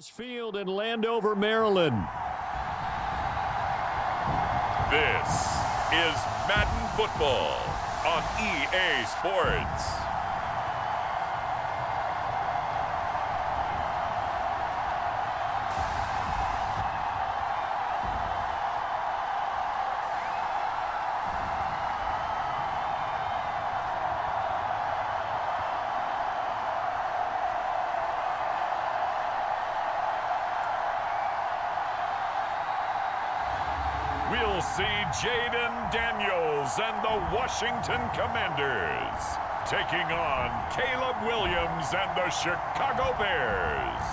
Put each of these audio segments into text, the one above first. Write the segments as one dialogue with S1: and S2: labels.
S1: Field in Landover, Maryland.
S2: This is Madden Football on EA Sports. We'll see Jaden Daniels and the Washington Commanders taking on Caleb Williams and the Chicago Bears.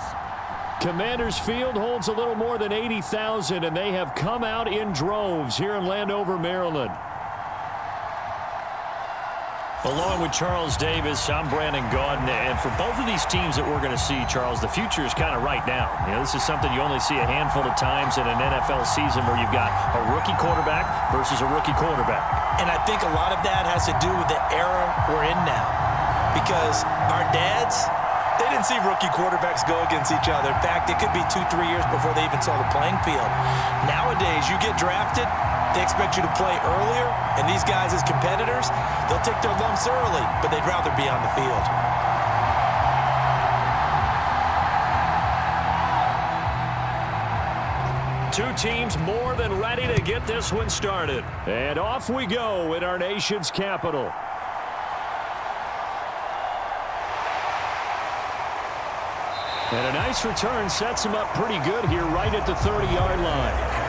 S1: Commanders Field holds a little more than 80,000, and they have come out in droves here in Landover, Maryland.
S3: Along with Charles Davis, I'm Brandon Gaudin, and for both of these teams that we're going to see, Charles, the future is kind of right now. You know, this is something you only see a handful of times in an NFL season where you've got a rookie quarterback versus a rookie quarterback.
S4: And I think a lot of that has to do with the era we're in now. Because our dads, they didn't see rookie quarterbacks go against each other. In fact, it could be 2-3 years before they even saw the playing field. Nowadays, you get drafted, they expect you to play earlier, and these guys as competitors, they'll take their lumps early, but they'd rather be on the field.
S1: Two teams more than ready to get this one started. And off we go in our nation's capital. And a nice return sets him up pretty good here right at the 30-yard line.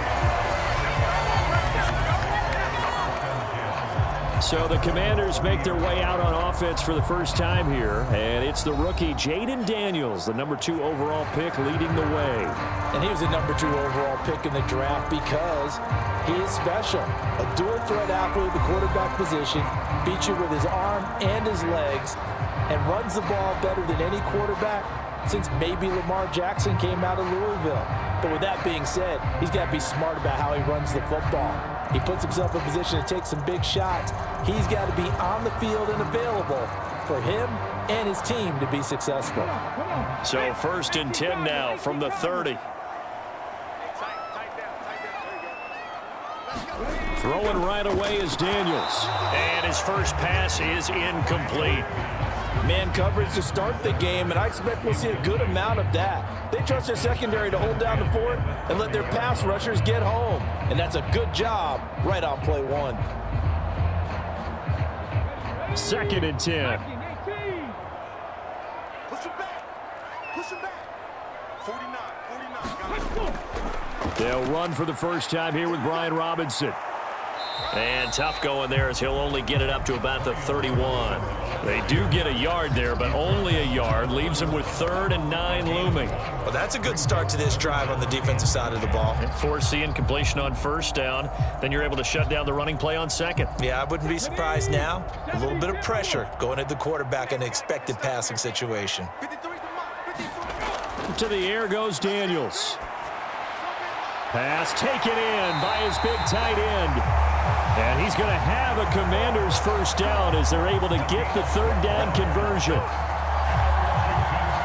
S1: So the Commanders make their way out on offense for the first time here, and it's the rookie Jaden Daniels, the number 2 overall pick, leading the way.
S4: And he was the number 2 overall pick in the draft because he is special. A dual-threat athlete at the quarterback position, beats you with his arm and his legs, and runs the ball better than any quarterback since maybe Lamar Jackson came out of Louisville. But with that being said, he's got to be smart about how he runs the football. He puts himself in position to take some big shots. He's got to be on the field and available for him and his team to be successful.
S1: So 1st and 10 now from the 30. Throwing right away is Daniels.
S3: And his first pass is incomplete.
S4: Man coverage to start the game, and I expect we'll see a good amount of that. They trust their secondary to hold down the fort and let their pass rushers get home. And that's a good job right on play 1.
S1: 2nd and 10.
S2: Push it back. Push it back. 49.
S1: They'll run for the first time here with Brian Robinson.
S3: And tough going there as he'll only get it up to about the 31.
S1: They do get a yard there, but only a yard. Leaves them with 3rd and 9 looming.
S4: Well, that's a good start to this drive on the defensive side of the ball.
S3: And foreseeing completion on 1st down. Then you're able to shut down the running play on 2nd.
S4: Yeah, I wouldn't be surprised now. A little bit of pressure going at the quarterback in an expected passing situation.
S1: To the air goes Daniels. Pass taken in by his big tight end. And he's going to have a Commanders 1st down as they're able to get the 3rd down conversion.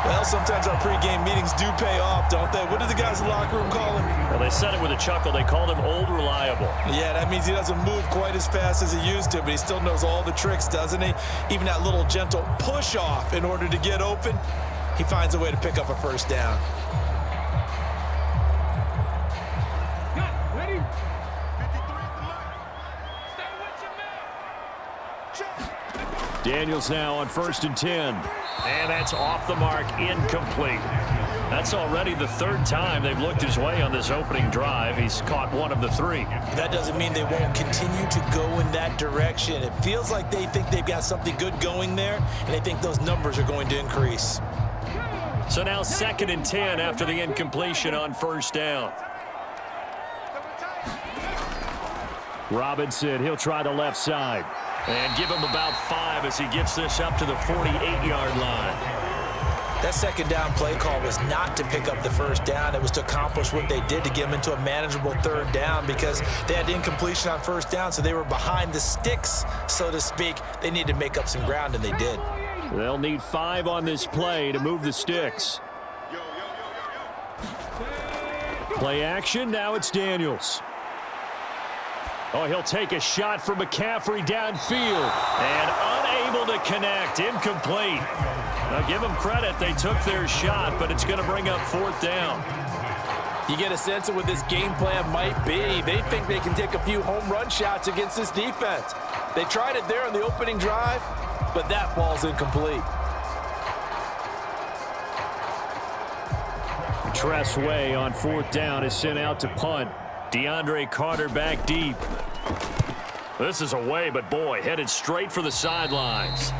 S4: Well, sometimes our pregame meetings do pay off, don't they? What did the guys in the locker room call him?
S3: Well, they said it with a chuckle. They called him Old Reliable.
S4: Yeah, that means he doesn't move quite as fast as he used to, but he still knows all the tricks, doesn't he? Even that little gentle push-off in order to get open, he finds a way to pick up a 1st down.
S1: Daniels now on 1st and 10.
S3: And that's off the mark, incomplete. That's already the 3rd time they've looked his way on this opening drive. He's caught 1 of the 3.
S4: That doesn't mean they won't continue to go in that direction. It feels like they think they've got something good going there, and they think those numbers are going to increase.
S1: So now 2nd and 10 after the incompletion on 1st down. Robinson, he'll try the left side. And give him about 5 as he gets this up to the 48-yard line.
S4: That 2nd down play call was not to pick up the 1st down. It was to accomplish what they did to get them into a manageable 3rd down because they had incompletion on 1st down, so they were behind the sticks, so to speak. They needed to make up some ground, and they did.
S1: They'll need 5 on this play to move the sticks. Play action. Now it's Daniels. Oh, he'll take a shot from McCaffrey downfield. And unable to connect. Incomplete. Now, give them credit. They took their shot, but it's going to bring up 4th down.
S4: You get a sense of what this game plan might be. They think they can take a few home run shots against this defense. They tried it there on the opening drive, but that ball's incomplete.
S1: Tressway on 4th down is sent out to punt. DeAndre Carter back deep. This is away, but boy, headed straight for the sidelines.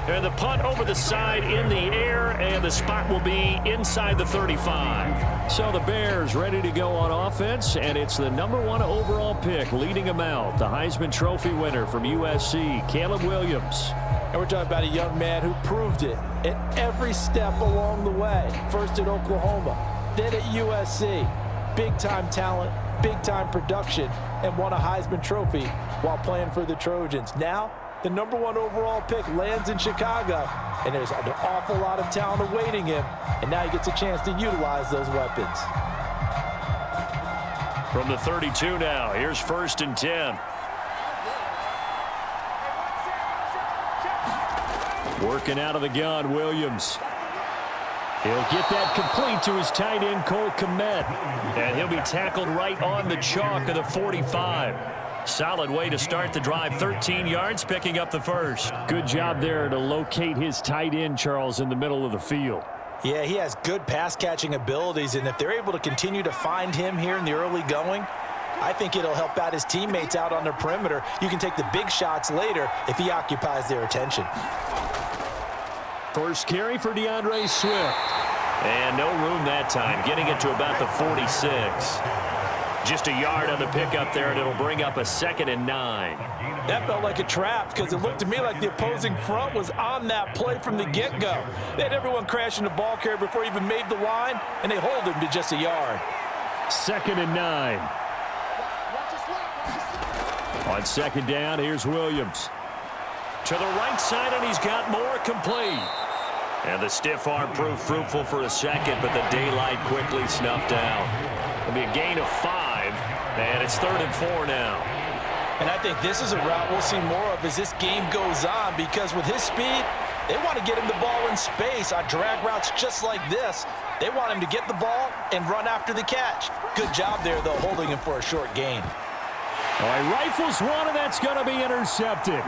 S1: And the punt over the side in the air, and the spot will be inside the 35. So the Bears ready to go on offense, and it's the #1 overall pick leading them out, the Heisman Trophy winner from USC, Caleb Williams.
S4: And we're talking about a young man who proved it at every step along the way. First at Oklahoma, then at USC. Big-time talent, big-time production, and won a Heisman Trophy while playing for the Trojans. Now, the #1 overall pick lands in Chicago, and there's an awful lot of talent awaiting him, and now he gets a chance to utilize those weapons.
S1: From the 32 now, here's 1st and 10. Working out of the gun, Williams. He'll get that complete to his tight end, Cole Kmet. And he'll be tackled right on the chalk of the 45. Solid way to start the drive. 13 yards, picking up the 1st. Good job there to locate his tight end, Charles, in the middle of the field.
S4: Yeah, he has good pass-catching abilities, and if they're able to continue to find him here in the early going, I think it'll help out his teammates out on the perimeter. You can take the big shots later if he occupies their attention.
S1: First carry for DeAndre Swift. And no room that time, getting it to about the 46. Just a yard on the pickup there, and it'll bring up a 2nd and 9.
S4: That felt like a trap because it looked to me like the opposing front was on that play from the get-go. They had everyone crashing the ball carrier before he even made the line, and they hold him to just a yard.
S1: 2nd and 9. On 2nd down, here's Williams. To the right side, and he's got more, complete. And the stiff arm proved fruitful for a second, but the daylight quickly snuffed out. It'll be a gain of 5, and it's 3rd and 4 now.
S4: And I think this is a route we'll see more of as this game goes on, because with his speed, they want to get him the ball in space on drag routes just like this. They want him to get the ball and run after the catch. Good job there, though, holding him for a short gain.
S1: All right, rifles one, and that's going to be intercepted.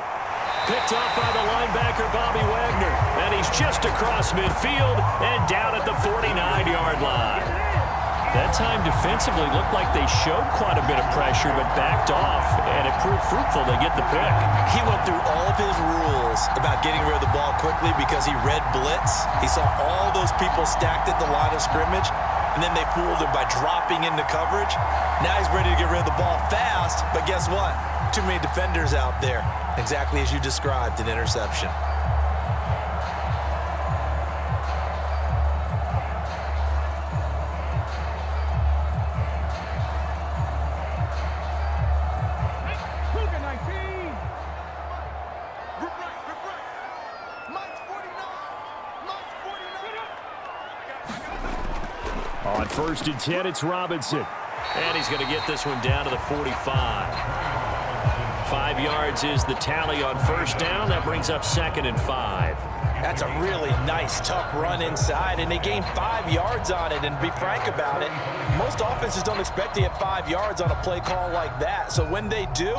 S1: Picked up by the linebacker, Bobby Wagner. And he's just across midfield and down at the 49-yard line. That time defensively looked like they showed quite a bit of pressure but backed off, and it proved fruitful to get the pick.
S4: He went through all of his rules about getting rid of the ball quickly because he read blitz. He saw all those people stacked at the line of scrimmage, and then they fooled him by dropping into coverage. Now he's ready to get rid of the ball fast, but guess what? Too many defenders out there. Exactly as you described, an interception.
S1: On 1st and 10, it's Robinson.
S3: And he's going to get this one down to the 45. 5 yards is the tally on 1st down. That brings up 2nd and 5.
S4: That's a really nice, tough run inside, and they gained 5 yards on it. And to be frank about it, most offenses don't expect to get 5 yards on a play call like that. So when they do,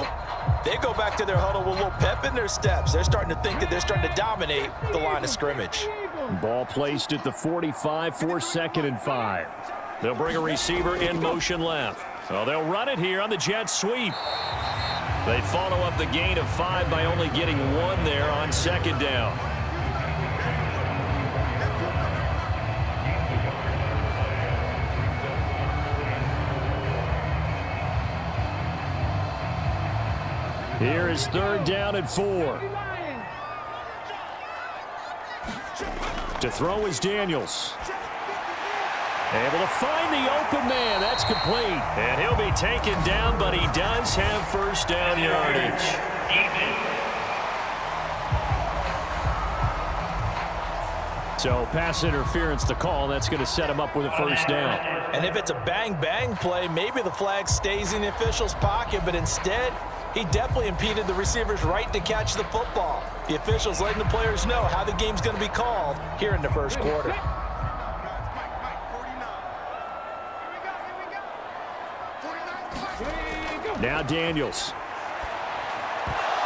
S4: they go back to their huddle with a little pep in their steps. They're starting to think that they're starting to dominate the line of scrimmage.
S1: Ball placed at the 45 for 2nd and 5.
S3: They'll bring a receiver in motion left.
S1: So they'll run it here on the jet sweep.
S3: They follow up the gain of 5 by only getting 1 there on 2nd down.
S1: Here is 3rd down and 4. To throw is Daniels. Able to find the open man. That's complete.
S3: And he'll be taken down, but he does have 1st down yardage.
S1: So pass interference to call. That's going to set him up with a first down.
S4: And if it's a bang-bang play, maybe the flag stays in the official's pocket, but instead, he definitely impeded the receiver's right to catch the football. The officials letting the players know how the game's going to be called here in the first quarter.
S1: Now Daniels.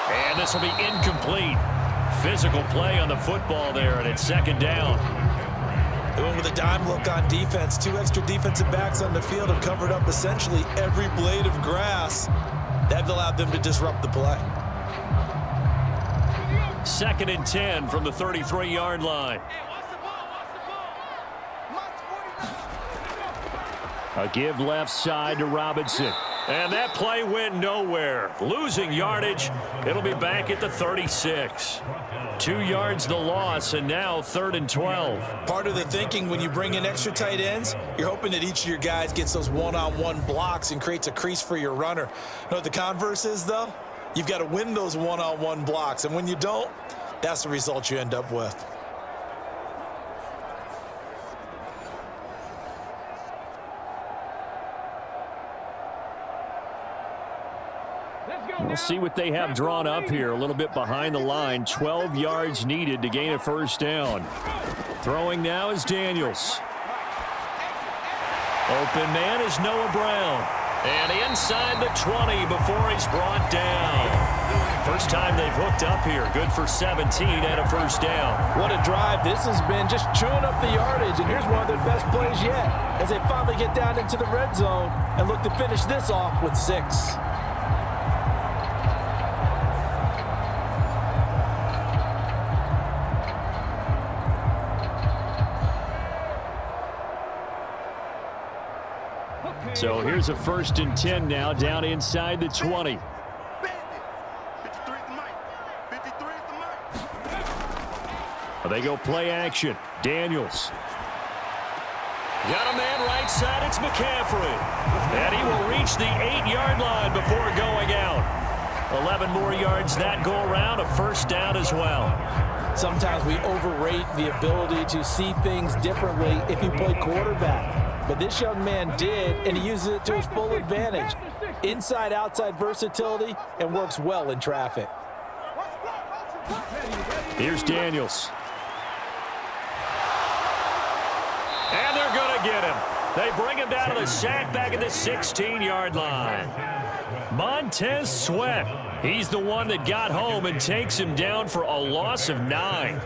S1: And this will be incomplete. Physical play on the football there, and it's second down.
S4: They went with a dime look on defense. 2 extra defensive backs on the field have covered up essentially every blade of grass. That allowed them to disrupt the play.
S1: 2nd and 10 from the 33-yard line. A give left side to Robinson. And that play went nowhere. Losing yardage. It'll be back at the 36. 2 yards the loss, and now 3rd and 12.
S4: Part of the thinking when you bring in extra tight ends, you're hoping that each of your guys gets those one-on-one blocks and creates a crease for your runner. You know what the converse is, though? You've got to win those one-on-one blocks, and when you don't, that's the result you end up with.
S1: We'll see what they have drawn up here. A little bit behind the line. 12 yards needed to gain a first down. Throwing now is Daniels. Open man is Noah Brown. And inside the 20 before he's brought down. First time they've hooked up here. Good for 17 and a first down.
S4: What a drive this has been, just chewing up the yardage. And here's one of their best plays yet as they finally get down into the red zone and look to finish this off with 6.
S1: So here's a 1st and 10 now, down inside the 20. They go play action. Daniels. Got a man right side. It's McCaffrey. And he will reach the 8-yard line before going out. 11 more yards that go around. A first down as well.
S4: Sometimes we overrate the ability to see things differently if you play quarterback. But this young man did, and he uses it to his full advantage. Inside-outside versatility and works well in traffic.
S1: Here's Daniels. And they're going to get him. They bring him down to the sack back at the 16-yard line. Montez Sweat. He's the one that got home and takes him down for a loss of 9.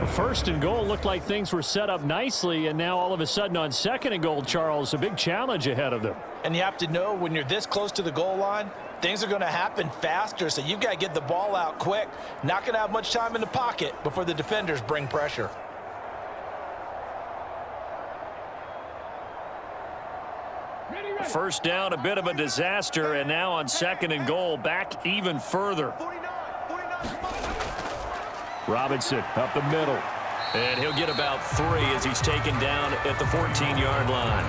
S1: 1st and goal looked like things were set up nicely, and now all of a sudden on 2nd and goal, Charles, a big challenge ahead of them.
S4: And you have to know when you're this close to the goal line, things are going to happen faster, so you've got to get the ball out quick. Not going to have much time in the pocket before the defenders bring pressure.
S1: First down, a bit of a disaster, and now on 2nd and goal, back even further. Robinson up the middle. And he'll get about 3 as he's taken down at the 14-yard line.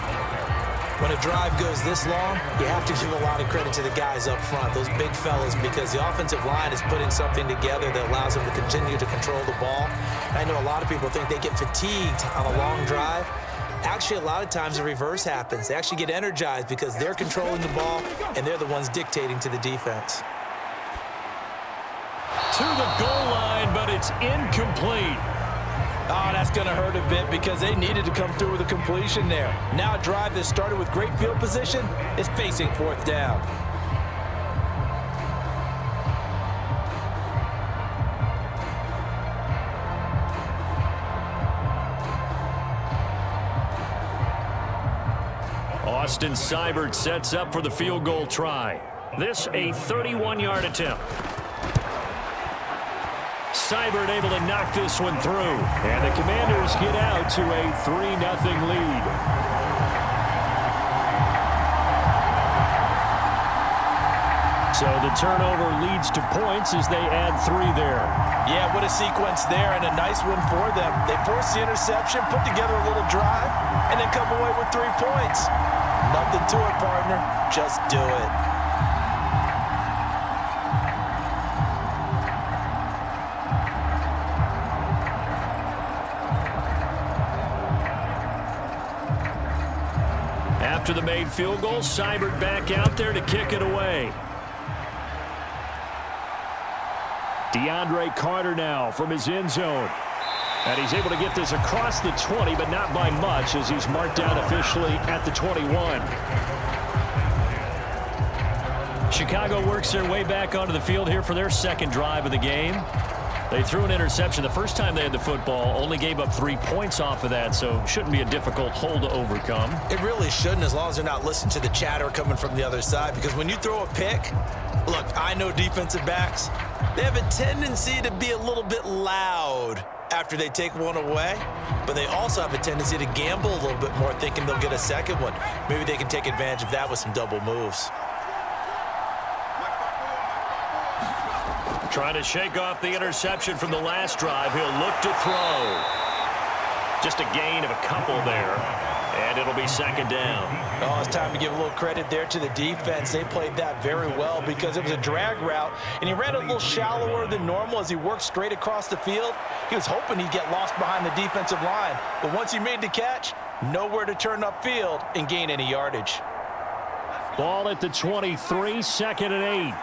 S4: When a drive goes this long, you have to give a lot of credit to the guys up front, those big fellas, because the offensive line is putting something together that allows them to continue to control the ball. I know a lot of people think they get fatigued on a long drive. Actually, a lot of times the reverse happens. They actually get energized because they're controlling the ball, and they're the ones dictating to the defense.
S1: To the goal line, but it's incomplete.
S4: Oh, that's going to hurt a bit because they needed to come through with a completion there. Now a drive that started with great field position is facing 4th down.
S1: Austin Seibert sets up for the field goal try. This a 31-yard attempt. Seibert able to knock this one through. And the Commanders get out to a 3-0 lead. So the turnover leads to points as they add 3 there.
S4: Yeah, what a sequence there, and a nice one for them. They force the interception, put together a little drive, and then come away with 3 points. Nothing to it, partner. Just do it.
S3: After the made field goal, Seibert back out there to kick it away.
S1: DeAndre Carter now from his end zone. And he's able to get this across the 20, but not by much, as he's marked down officially at the 21.
S3: Chicago works their way back onto the field here for their second drive of the game. They threw an interception the first time they had the football, only gave up 3 points off of that, so it shouldn't be a difficult hole to overcome.
S4: It really shouldn't, as long as they're not listening to the chatter coming from the other side, because when you throw a pick, look, I know defensive backs, they have a tendency to be a little bit loud after they take one away, but they also have a tendency to gamble a little bit more, thinking they'll get a second one. Maybe they can take advantage of that with some double moves.
S3: Trying to shake off the interception from the last drive. He'll look to throw. Just a gain of a couple there, and it'll be second down.
S4: Oh, it's time to give a little credit there to the defense. They played that very well because it was a drag route, and he ran a little shallower than normal as he worked straight across the field. He was hoping he'd get lost behind the defensive line, but once he made the catch, nowhere to turn upfield and gain any yardage.
S1: Ball at the 23, 2nd and 8.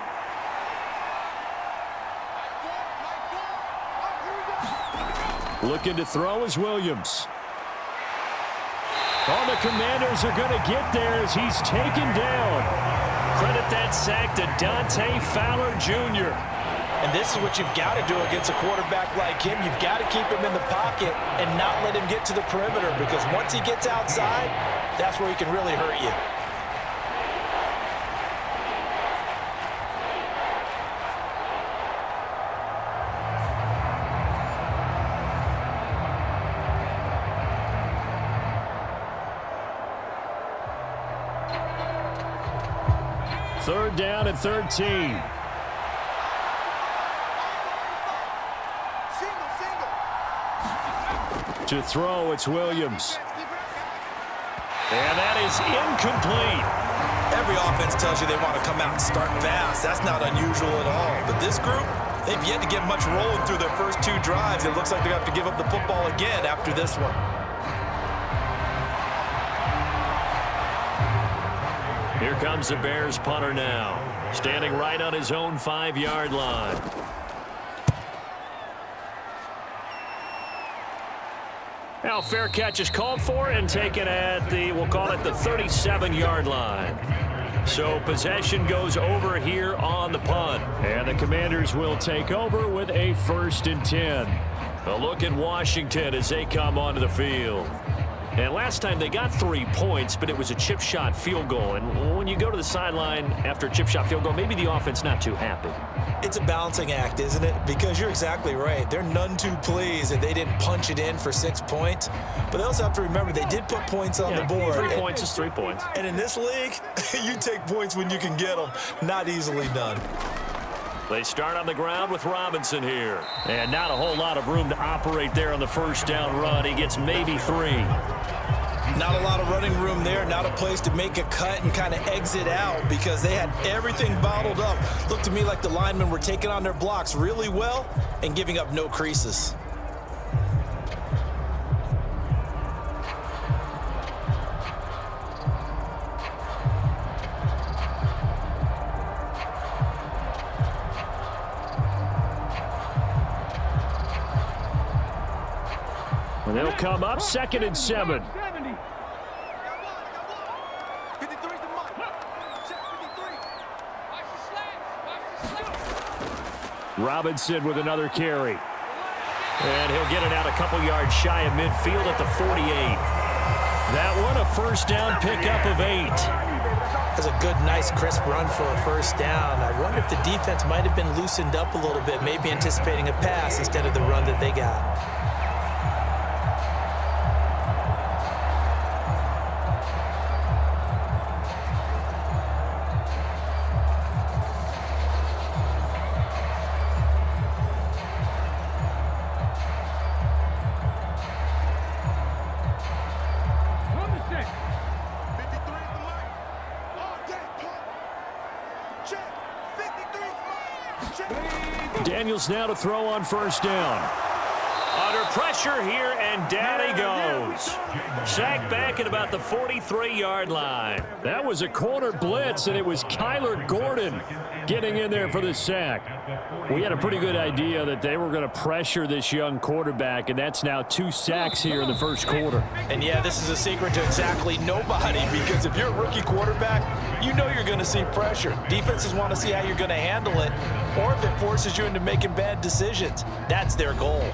S1: Looking to throw is Williams. Oh, the Commanders are going to get there as he's taken down.
S3: Credit that sack to Dante Fowler Jr.
S4: And this is what you've got to do against a quarterback like him. You've got to keep him in the pocket and not let him get to the perimeter, because once he gets outside, that's where he can really hurt you.
S1: Third down and 13. To throw, it's Williams.
S3: And that is incomplete.
S4: Every offense tells you they want to come out and start fast. That's not unusual at all. But this group, they've yet to get much rolling through their first 2 drives. It looks like they have to give up the football again after this one.
S3: Here comes the Bears punter now, standing right on his own 5-yard line. Now fair catch is called for and taken at the, we'll call it the 37-yard line. So possession goes over here on the punt.
S1: And the Commanders will take over with a 1st and 10.
S3: A look at Washington as they come onto the field. And last time they got 3 points, but it was a chip shot field goal. And when you go to the sideline after a chip shot field goal, maybe the offense not too happy.
S4: It's a balancing act, isn't it? Because you're exactly right. They're none too pleased that they didn't punch it in for 6 points. But they also have to remember they did put points on the board.
S3: 3 points is 3 points.
S4: And in this league, you take points when you can get them. Not easily done.
S3: They start on the ground with Robinson here. And not a whole lot of room to operate there on the first down run. He gets maybe 3.
S4: Not a lot of running room there. Not a place to make a cut and kind of exit out, because they had everything bottled up. Looked to me like the linemen were taking on their blocks really well and giving up no creases.
S1: And they'll come up 2nd and 7. Robinson with another carry.
S3: And he'll get it out a couple yards shy of midfield at the 48. That one a first down pickup of 8.
S4: That's a good, nice, crisp run for a first down. I wonder if the defense might have been loosened up a little bit, maybe anticipating a pass instead of the run that they got.
S1: Daniels now to throw on first down.
S3: Under pressure here, and down he goes. Sacked back at about the 43-yard line.
S1: That was a corner blitz, and it was Kyler Gordon getting in there for the sack. We had a pretty good idea that they were going to pressure this young quarterback, and that's now 2 sacks here in the first quarter.
S4: And yeah, this is a secret to exactly nobody, because if you're a rookie quarterback, you know you're going to see pressure. Defenses want to see how you're going to handle it, or if it forces you into making bad decisions. That's their goal.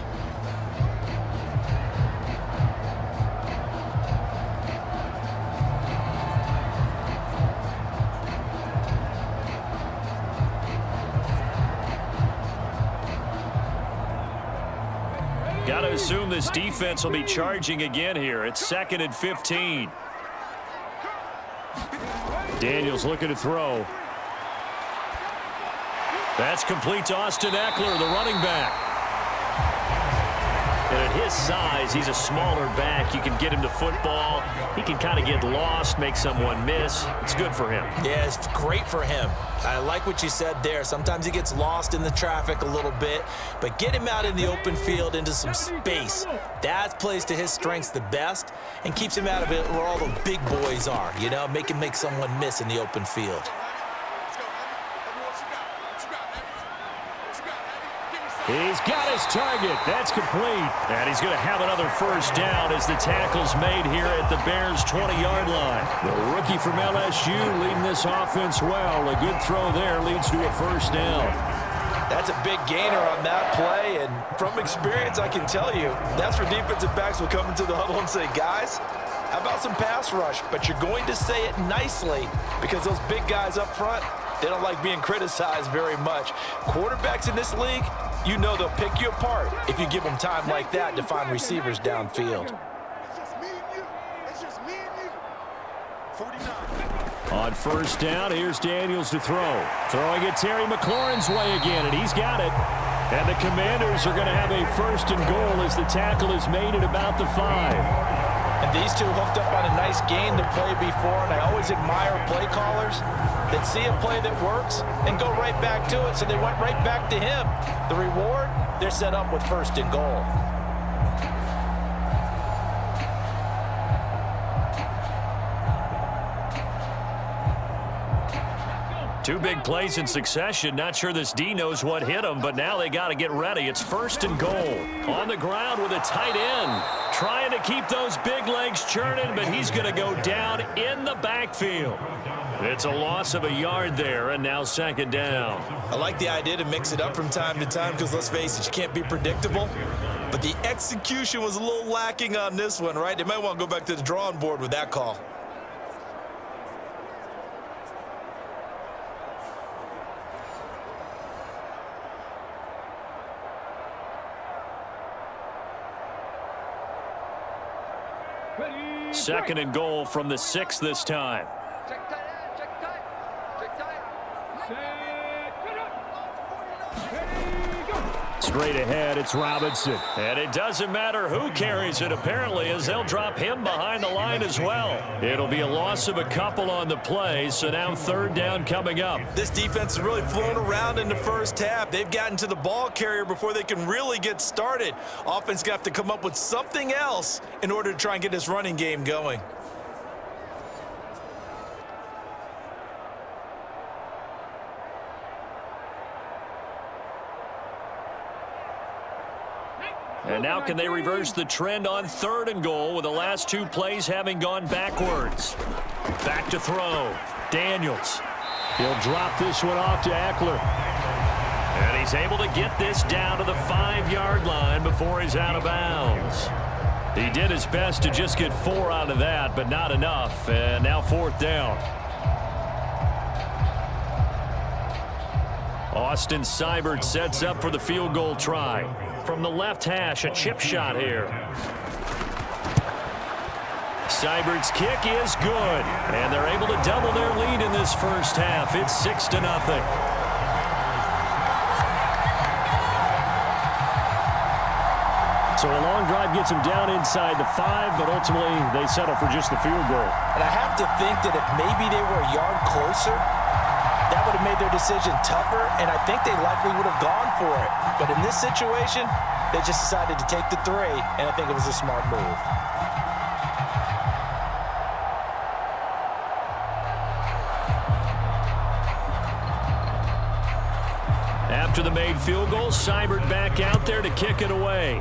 S3: Got to assume this defense will be charging again here. It's 2nd and 15.
S1: Daniels looking to throw.
S3: That's complete to Austin Eckler, the running back. And at his size, he's a smaller back. You can get him to football. He can kind of get lost, make someone miss. It's good for him.
S4: Yeah, it's great for him. I like what you said there. Sometimes he gets lost in the traffic a little bit, but get him out in the open field into some space. That plays to his strengths the best and keeps him out of it where all the big boys are, you know, make someone miss in the open field.
S1: He's got his target. That's complete.
S3: And he's going to have another first down as the tackle's made here at the Bears' 20-yard line.
S1: The rookie from LSU leading this offense well. A good throw there leads to a first down.
S4: That's a big gainer on that play, and from experience, I can tell you, that's where defensive backs will come into the huddle and say, guys, how about some pass rush? But you're going to say it nicely because those big guys up front, they don't like being criticized very much. Quarterbacks in this league, you know they'll pick you apart if you give them time like that to find receivers downfield.
S1: On first down, here's Daniels to throw. Throwing it Terry McLaurin's way again, and he's got it. And the Commanders are going to have a first and goal as the tackle is made at about the 5.
S4: And these two hooked up on a nice gain to play before, and I always admire play callers that see a play that works and go right back to it, so they went right back to him. The reward, they're set up with first and goal.
S3: Two big plays in succession. Not sure this D knows what hit him, but now they got to get ready. It's first and goal. On the ground with a tight end. Trying to keep those big legs churning, but he's going to go down in the backfield. It's a loss of a yard there, and now second down.
S4: I like the idea to mix it up from time to time because, let's face it, you can't be predictable. But the execution was a little lacking on this one, right? They might want to go back to the drawing board with that call.
S3: Second and goal from the 6 this time.
S1: Straight ahead, it's Robinson.
S3: And it doesn't matter who carries it, apparently, as they'll drop him behind the line as well. It'll be a loss of a couple on the play, so now third down coming up.
S4: This defense has really flown around in the first half. They've gotten to the ball carrier before they can really get started. Offense going to have to come up with something else in order to try and get this running game going.
S3: And now can they reverse the trend on third and goal with the last two plays having gone backwards? Back to throw. Daniels.
S1: He'll drop this one off to Eckler.
S3: And he's able to get this down to the 5-yard line before he's out of bounds. He did his best to just get 4 out of that, but not enough. And now fourth down. Austin Seibert sets up for the field goal try. From the left hash, a chip shot here. Seibert's kick is good, and they're able to double their lead in this first half. It's 6-0.
S1: So a long drive gets them down inside the 5, but ultimately they settle for just the field goal.
S4: And I have to think that if maybe they were a yard closer, that would have made their decision tougher, and I think they likely would have gone for it. But in this situation, they just decided to take the 3, and I think it was a smart move.
S3: After the made field goal, Seibert back out there to kick it away.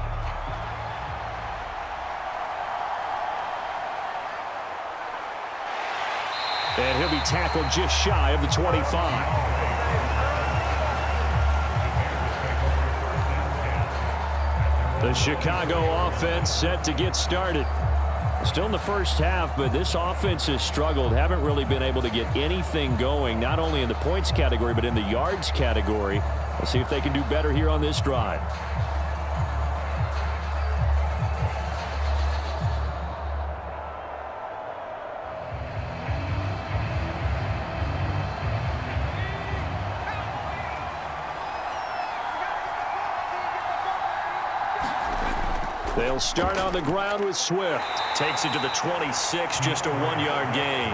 S1: And he'll be tackled just shy of the 25. The Chicago offense set to get started. Still in the first half, but this offense has struggled. Haven't really been able to get anything going, not only in the points category, but in the yards category. We'll see if they can do better here on this drive. They'll start on the ground with Swift.
S3: Takes it to the 26, just a 1-yard gain.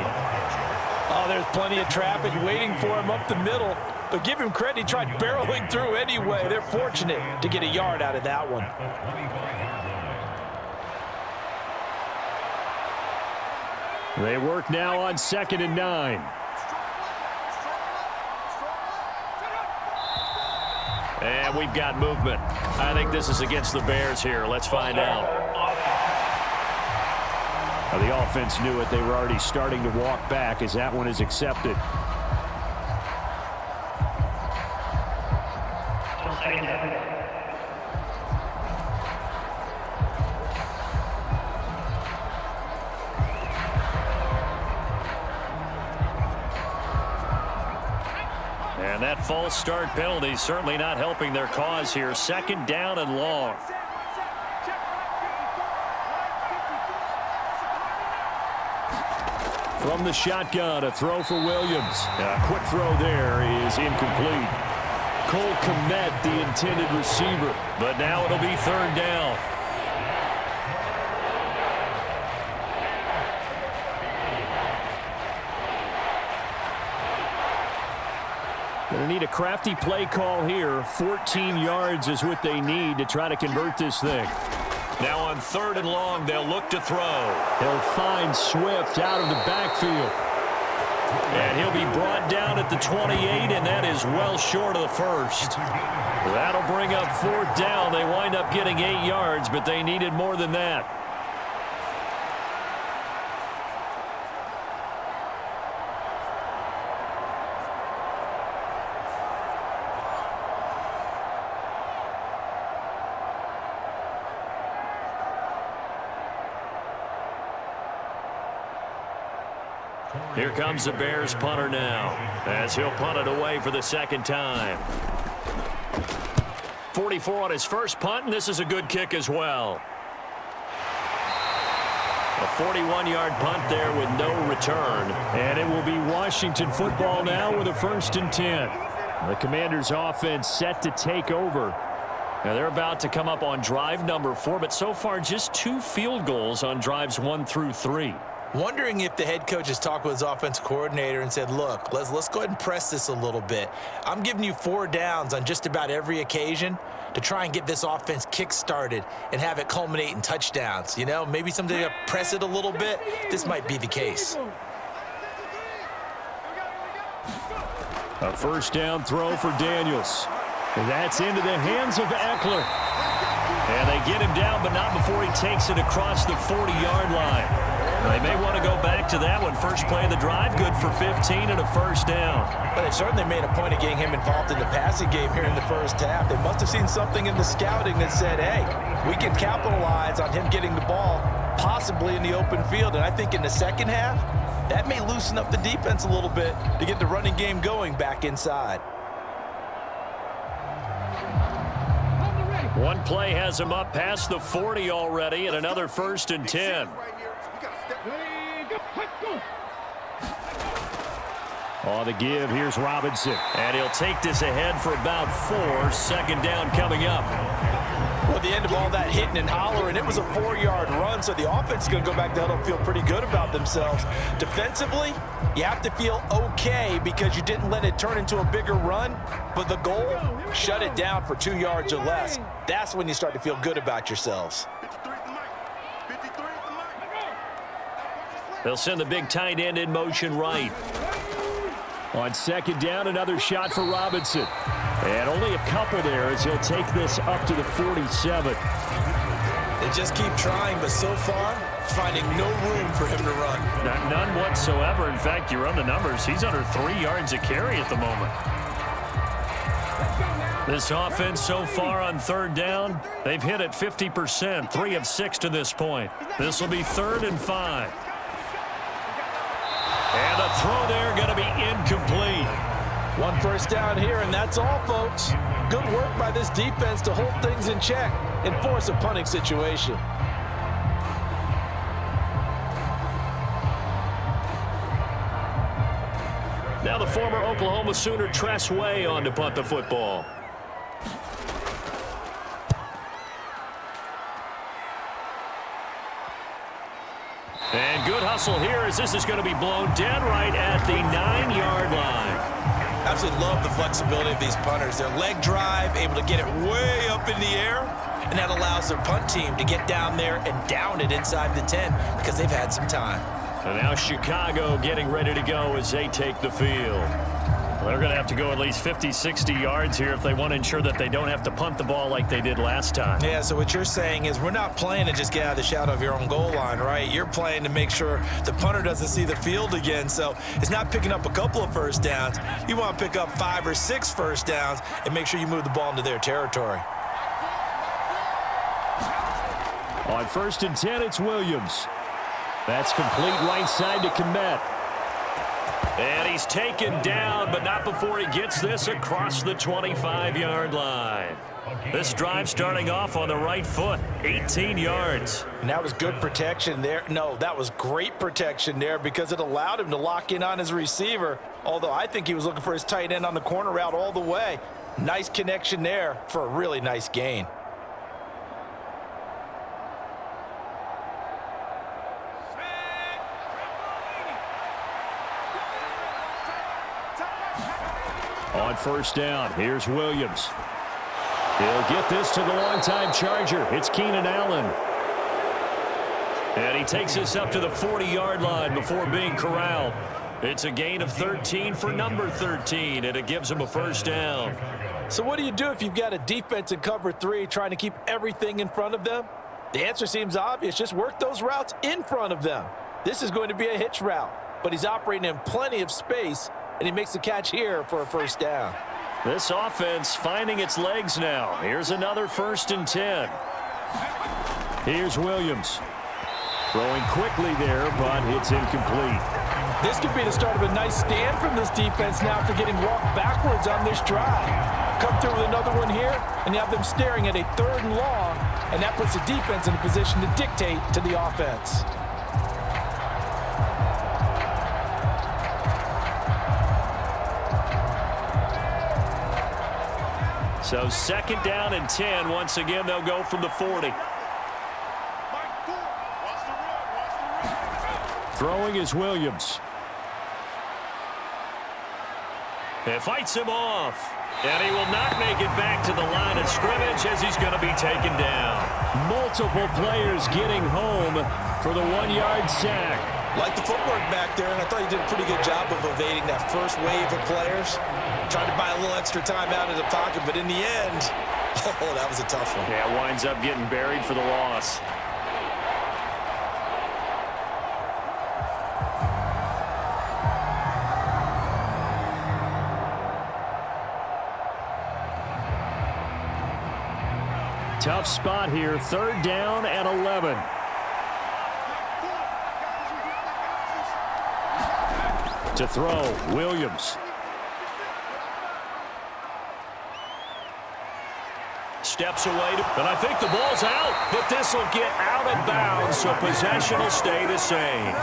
S4: Oh, there's plenty of traffic waiting for him up the middle. But give him credit, he tried barreling through anyway. They're fortunate to get a yard out of that one.
S1: They work now on 2nd and 9.
S3: And we've got movement. I think this is against the Bears here. Let's find out.
S1: Now, the offense knew it. They were already starting to walk back as that one is accepted.
S3: And that false start penalty certainly not helping their cause here. 2nd down and long.
S1: From the shotgun, a throw for Williams. A quick throw there is incomplete. Cole Kmet, the intended receiver.
S3: But now it'll be 3rd down.
S1: Going to need a crafty play call here. 14 yards is what they need to try to convert this thing.
S3: Now on 3rd and long, they'll look to throw.
S1: He'll find Swift out of the backfield.
S3: And he'll be brought down at the 28, and that is well short of the first. That'll bring up 4th down. They wind up getting 8 yards, but they needed more than that. Here comes the Bears punter now, as he'll punt it away for the 2nd time. 44 on his first punt, and this is a good kick as well. A 41-yard punt there with no return.
S1: And it will be Washington football now with a 1st and 10. The Commanders' offense set to take over.
S3: Now they're about to come up on drive number 4, but so far just 2 field goals on drives 1 through 3.
S4: Wondering if the head coach has talked with his offensive coordinator and said, look, let's go ahead and press this a little bit. I'm giving you 4 downs on just about every occasion to try and get this offense kick-started and have it culminate in touchdowns. You know, maybe something to press it a little bit. This might be the case.
S1: A 1st down throw for Daniels. And that's into the hands of Eckler.
S3: And they get him down, but not before he takes it across the 40-yard line. They may want to go back to that one. First play of the drive, good for 15 and a 1st down.
S4: But they certainly made a point of getting him involved in the passing game here in the first half. They must have seen something in the scouting that said, hey, we can capitalize on him getting the ball, possibly in the open field. And I think in the second half, that may loosen up the defense a little bit to get the running game going back inside.
S3: One play has him up past the 40 already, and another 1st and 10.
S1: On the give, here's Robinson.
S3: And he'll take this ahead for about 4. 2nd down coming up.
S4: Well, the end of all that hitting and hollering, it was a 4-yard run, so the offense is going to go back to huddle and feel pretty good about themselves. Defensively, you have to feel okay because you didn't let it turn into a bigger run, but the goal, shut it down for 2 yards or less. That's when you start to feel good about yourselves.
S3: They'll send the big tight end in motion right.
S1: On second down, another shot for Robinson. And only a couple there as he'll take this up to the 47.
S4: They just keep trying, but so far, finding no room for him to run.
S3: None whatsoever. In fact, you run the numbers. He's under 3 yards a carry at the moment. This offense so far on third down, they've hit it 50%, 3 of 6 to this point. This will be 3rd and 5. And the throw there going to be incomplete.
S4: 1 first down here, and that's all, folks. Good work by this defense to hold things in check and force a punting situation.
S3: Now the former Oklahoma Sooner Tress Way on to punt the football. And good hustle here as this is going to be blown dead right at the 9-yard line.
S4: Absolutely love the flexibility of these punters. Their leg drive, able to get it way up in the air, and that allows their punt team to get down there and down it inside the 10 because they've had some time.
S3: And now Chicago getting ready to go as they take the field. They're going to have to go at least 50, 60 yards here if they want to ensure that they don't have to punt the ball like they did last time.
S4: Yeah, so what you're saying is we're not playing to just get out of the shadow of your own goal line, right? You're playing to make sure the punter doesn't see the field again. So it's not picking up a couple of first downs. You want to pick up 5 or 6 first downs and make sure you move the ball into their territory.
S1: On 1st and 10, it's Williams. That's complete right side to Komet.
S3: And he's taken down, but not before he gets this across the 25-yard line. This drive starting off on the right foot, 18 yards.
S4: And that was good protection there. No, that was great protection there because it allowed him to lock in on his receiver, although I think he was looking for his tight end on the corner route all the way. Nice connection there for a really nice gain.
S1: On 1st down, here's Williams. He'll get this to the longtime Charger. It's Keenan Allen.
S3: And he takes this up to the 40-yard line before being corralled. It's a gain of 13 for number 13, and it gives him a 1st down.
S4: So what do you do if you've got a defense in cover 3 trying to keep everything in front of them? The answer seems obvious. Just work those routes in front of them. This is going to be a hitch route, but he's operating in plenty of space, and he makes the catch here for a 1st down.
S3: This offense finding its legs now. Here's another 1st and 10.
S1: Here's Williams. Throwing quickly there, but it's incomplete.
S4: This could be the start of a nice stand from this defense now after getting walked backwards on this drive. Come through with another one here, and you have them staring at a 3rd and long, and that puts the defense in a position to dictate to the offense.
S3: So 2nd down and 10. Once again, they'll go from the 40.
S1: Throwing is Williams.
S3: It fights him off. And he will not make it back to the line of scrimmage as he's going to be taken down.
S1: Multiple players getting home for the 1-yard sack.
S4: Like the footwork back there, and I thought he did a pretty good job of evading that first wave of players. Tried to buy a little extra time out of the pocket, but in the end, oh, that was a tough one.
S3: Yeah, winds up getting buried for the loss.
S1: Tough spot here, 3rd down and 11. To throw, Williams.
S3: Steps away, and I think the ball's out, but this will get out of bounds, so possession will stay the same.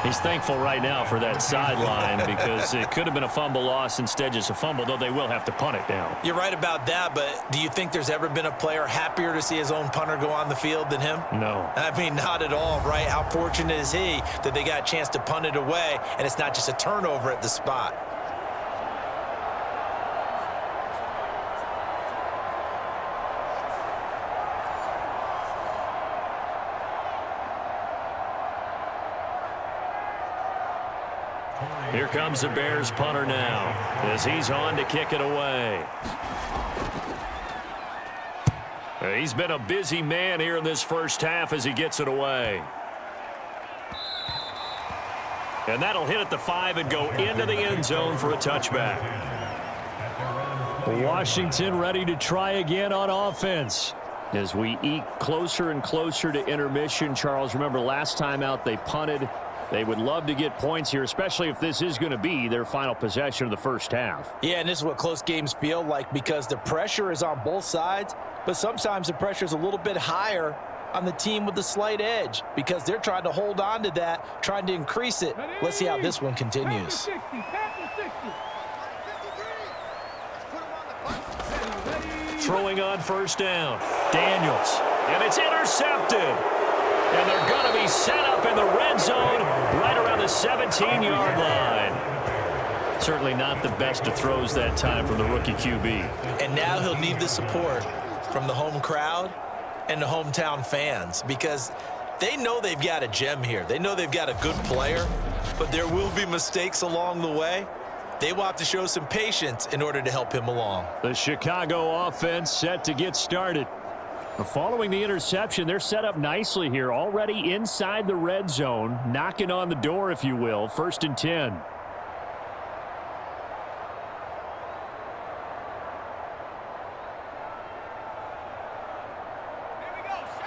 S3: He's thankful right now for that sideline because it could have been a fumble loss, instead just a fumble, though they will have to punt it down.
S4: You're right about that, but do you think there's ever been a player happier to see his own punter go on the field than him?
S3: No.
S4: I mean, not at all, right? How fortunate is he that they got a chance to punt it away, and it's not just a turnover at the spot.
S3: Here comes the Bears punter now as he's on to kick it away. He's been a busy man here in this first half as he gets it away. And that'll hit at the 5 and go into the end zone for a touchback.
S1: Washington ready to try again on offense.
S3: As we eke closer and closer to intermission, Charles, remember last time out they punted. They would love to get points here, especially if this is going to be their final possession of the first half.
S4: Yeah, and this is what close games feel like because the pressure is on both sides, but sometimes the pressure is a little bit higher on the team with the slight edge because they're trying to hold on to that, trying to increase it. Let's see how this one continues.
S3: Throwing on first down. Daniels. And it's intercepted. And they're going to be set up in the red zone right around the 17-yard line. Certainly not the best of throws that time from the rookie QB.
S4: And now he'll need the support from the home crowd and the hometown fans because they know they've got a gem here. They know they've got a good player, but there will be mistakes along the way. They will have to show some patience in order to help him along.
S1: The Chicago offense set to get started. Following the interception, they're set up nicely here, already inside the red zone, knocking on the door, if you will, 1st and 10.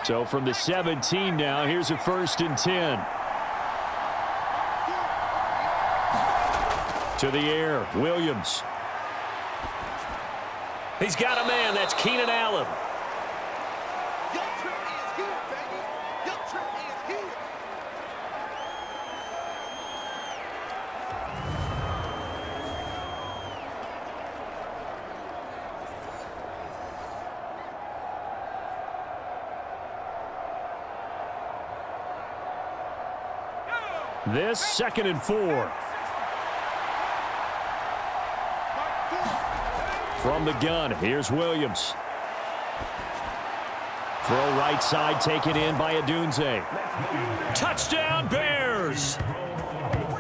S1: So from the 17 now, here's a 1st and 10. To the air, Williams.
S3: He's got a man, that's Keenan Allen.
S1: This 2nd and 4. From the gun, here's Williams. Throw right side, taken in by Odunze.
S3: Touchdown Bears!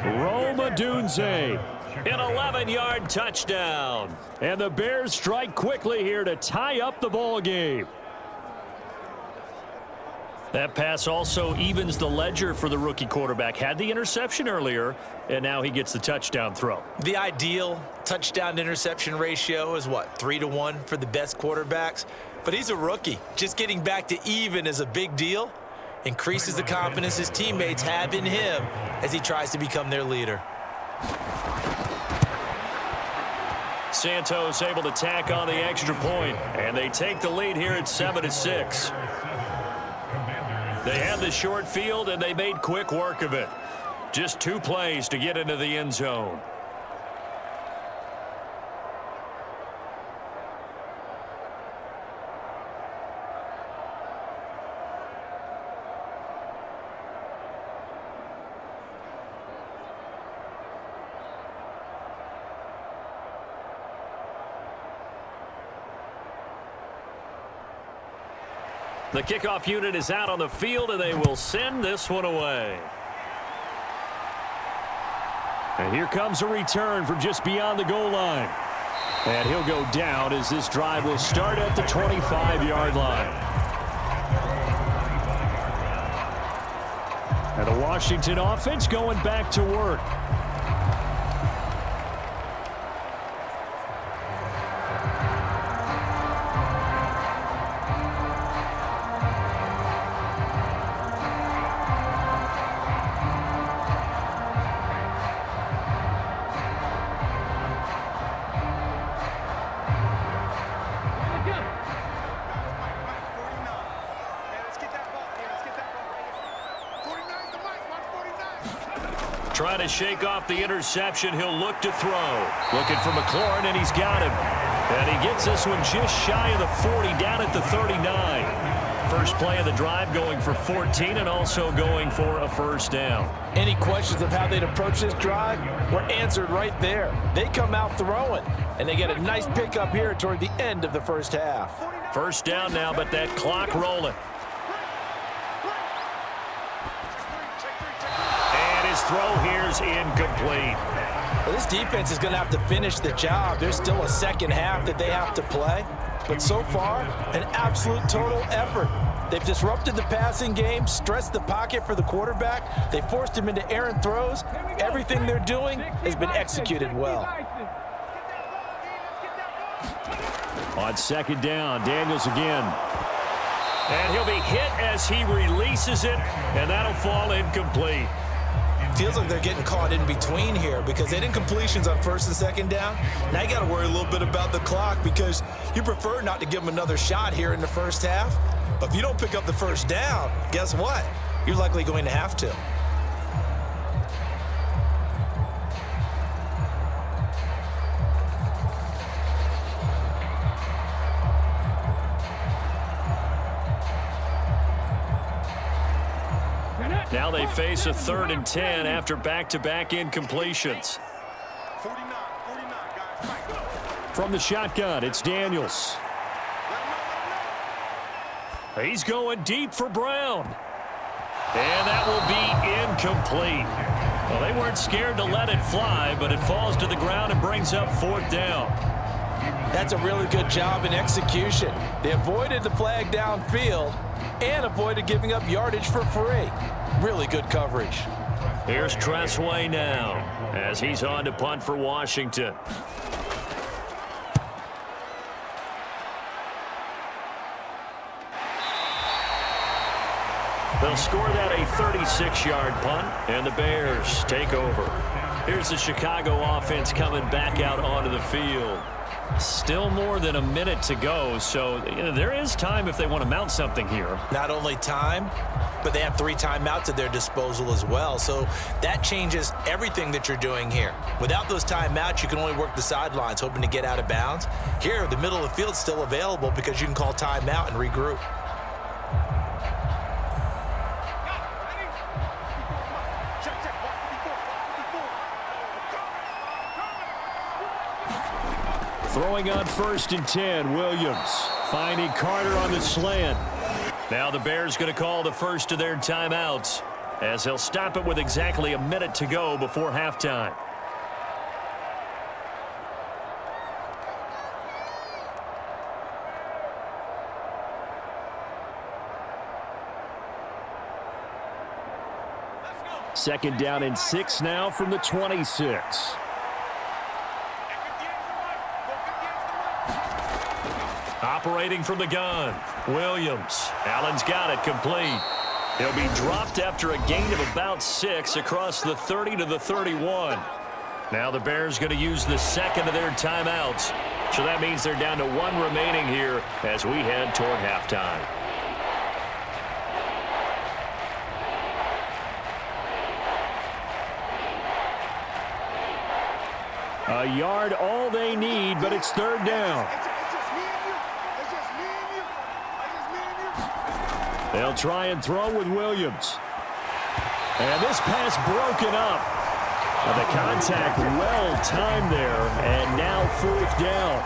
S1: Rome Odunze.
S3: An 11-yard touchdown.
S1: And the Bears strike quickly here to tie up the ball game.
S3: That pass also evens the ledger for the rookie quarterback. Had the interception earlier, and now he gets the touchdown throw.
S4: The ideal touchdown-interception ratio is, what, 3-to-1 for the best quarterbacks? But he's a rookie. Just getting back to even is a big deal. Increases the confidence his teammates have in him as he tries to become their leader.
S3: Santos able to tack on the extra point, and they take the lead here at 7-6. They had the short field, and they made quick work of it. Just 2 plays to get into the end zone. The kickoff unit is out on the field, and they will send this one away.
S1: And here comes a return from just beyond the goal line. And he'll go down as this drive will start at the 25-yard line. And the Washington offense going back to work.
S3: trying to shake off the interception. He'll look to throw. Looking for McLaurin, and he's got him. And he gets this one just shy of the 40, down at the 39. First play of the drive going for 14 and also going for a first down.
S4: Any questions of how they'd approach this drive were answered right there. They come out throwing, and they get a nice pickup here toward the end of the first half.
S3: First down now, but that clock rolling. And his throw here's incomplete.
S4: Well, this defense is going to have to finish the job. There's still a second half that they have to play. But so far, an absolute total effort. They've disrupted the passing game, stressed the pocket for the quarterback. They forced him into errant throws. Everything they're doing has been executed well.
S1: On second down, Daniels again.
S3: And he'll be hit as he releases it, and that'll fall incomplete.
S4: Feels like they're getting caught in between here because they didn't completions on first and second down. Now you got to worry a little bit about the clock because you prefer not to give them another shot here in the first half. But if you don't pick up the first down, guess what? You're likely going to have to.
S3: Now they face a 3rd and 10 after back-to-back incompletions.
S1: From the shotgun, it's Daniels.
S3: He's going deep for Brown. And that will be incomplete. Well, they weren't scared to let it fly, but it falls to the ground and brings up 4th down.
S4: That's a really good job in execution. They avoided the flag downfield and avoided giving up yardage for free. Really good coverage.
S3: Here's Tressway now as he's on to punt for Washington. They'll score that a 36-yard punt, and the Bears take over. Here's the Chicago offense coming back out onto the field. Still more than a minute to go, so there is time if they want to mount something here.
S4: Not only time, but they have 3 timeouts at their disposal as well, so that changes everything that you're doing here. Without those timeouts, you can only work the sidelines, hoping to get out of bounds. Here, the middle of the field's still available because you can call timeout and regroup.
S1: Throwing on 1st and 10, Williams finding Carter on the slant.
S3: Now the Bears going to call the first of their timeouts as they'll stop it with exactly a minute to go before halftime.
S1: Second down and 6 now from the 26.
S3: Operating from the gun, Williams. Allen's got it complete. He'll be dropped after a gain of about 6 across the 30 to the 31. Now the Bears going to use the second of their timeouts. So that means they're down to 1 remaining here as we head toward halftime.
S1: A yard all they need, but it's 3rd down. They'll try and throw with Williams. And this pass broken up. The contact well-timed there, and now 4th down.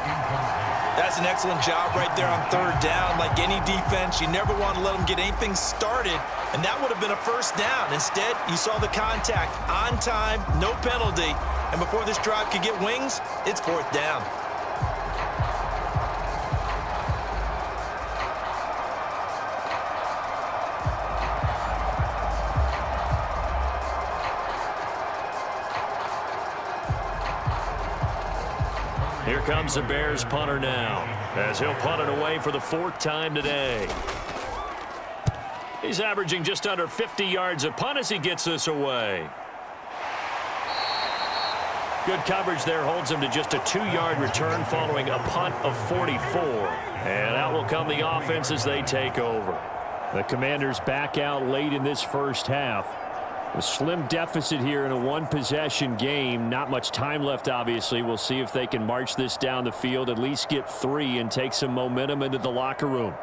S4: That's an excellent job right there on 3rd down. Like any defense, you never want to let them get anything started, and that would have been a first down. Instead, you saw the contact on time, no penalty, and before this drive could get wings, it's 4th down.
S3: Here comes the Bears punter now as he'll punt it away for the 4th time today. He's averaging just under 50 yards a punt as he gets this away. Good coverage there holds him to just a 2-yard return following a punt of 44. And out will come the offense as they take over.
S1: The Commanders back out late in this first half. A slim deficit here in a one-possession game. Not much time left, obviously. We'll see if they can march this down the field, at least get 3, and take some momentum into the locker room.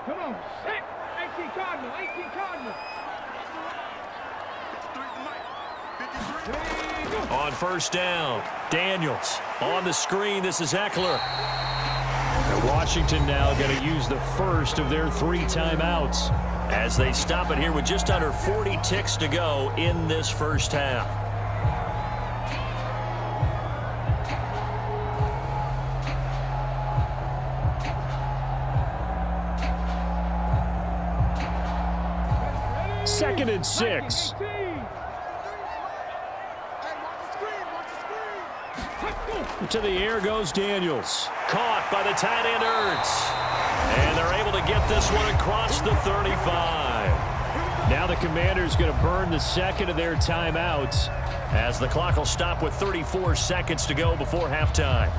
S5: Come on, set. 18 Cardinal, 18 Cardinal.
S3: On first down, Daniels. On the screen, this is Eckler.
S1: And Washington now going to use the first of their 3 timeouts
S3: as they stop it here with just under 40 ticks to go in this first half.
S1: Second and 6. To the air goes Daniels.
S3: Caught by the tight end Ertz. And they're able to get this one across the 35.
S1: Now the Commanders going to burn the second of their timeouts
S3: as the clock will stop with 34 seconds to go before halftime.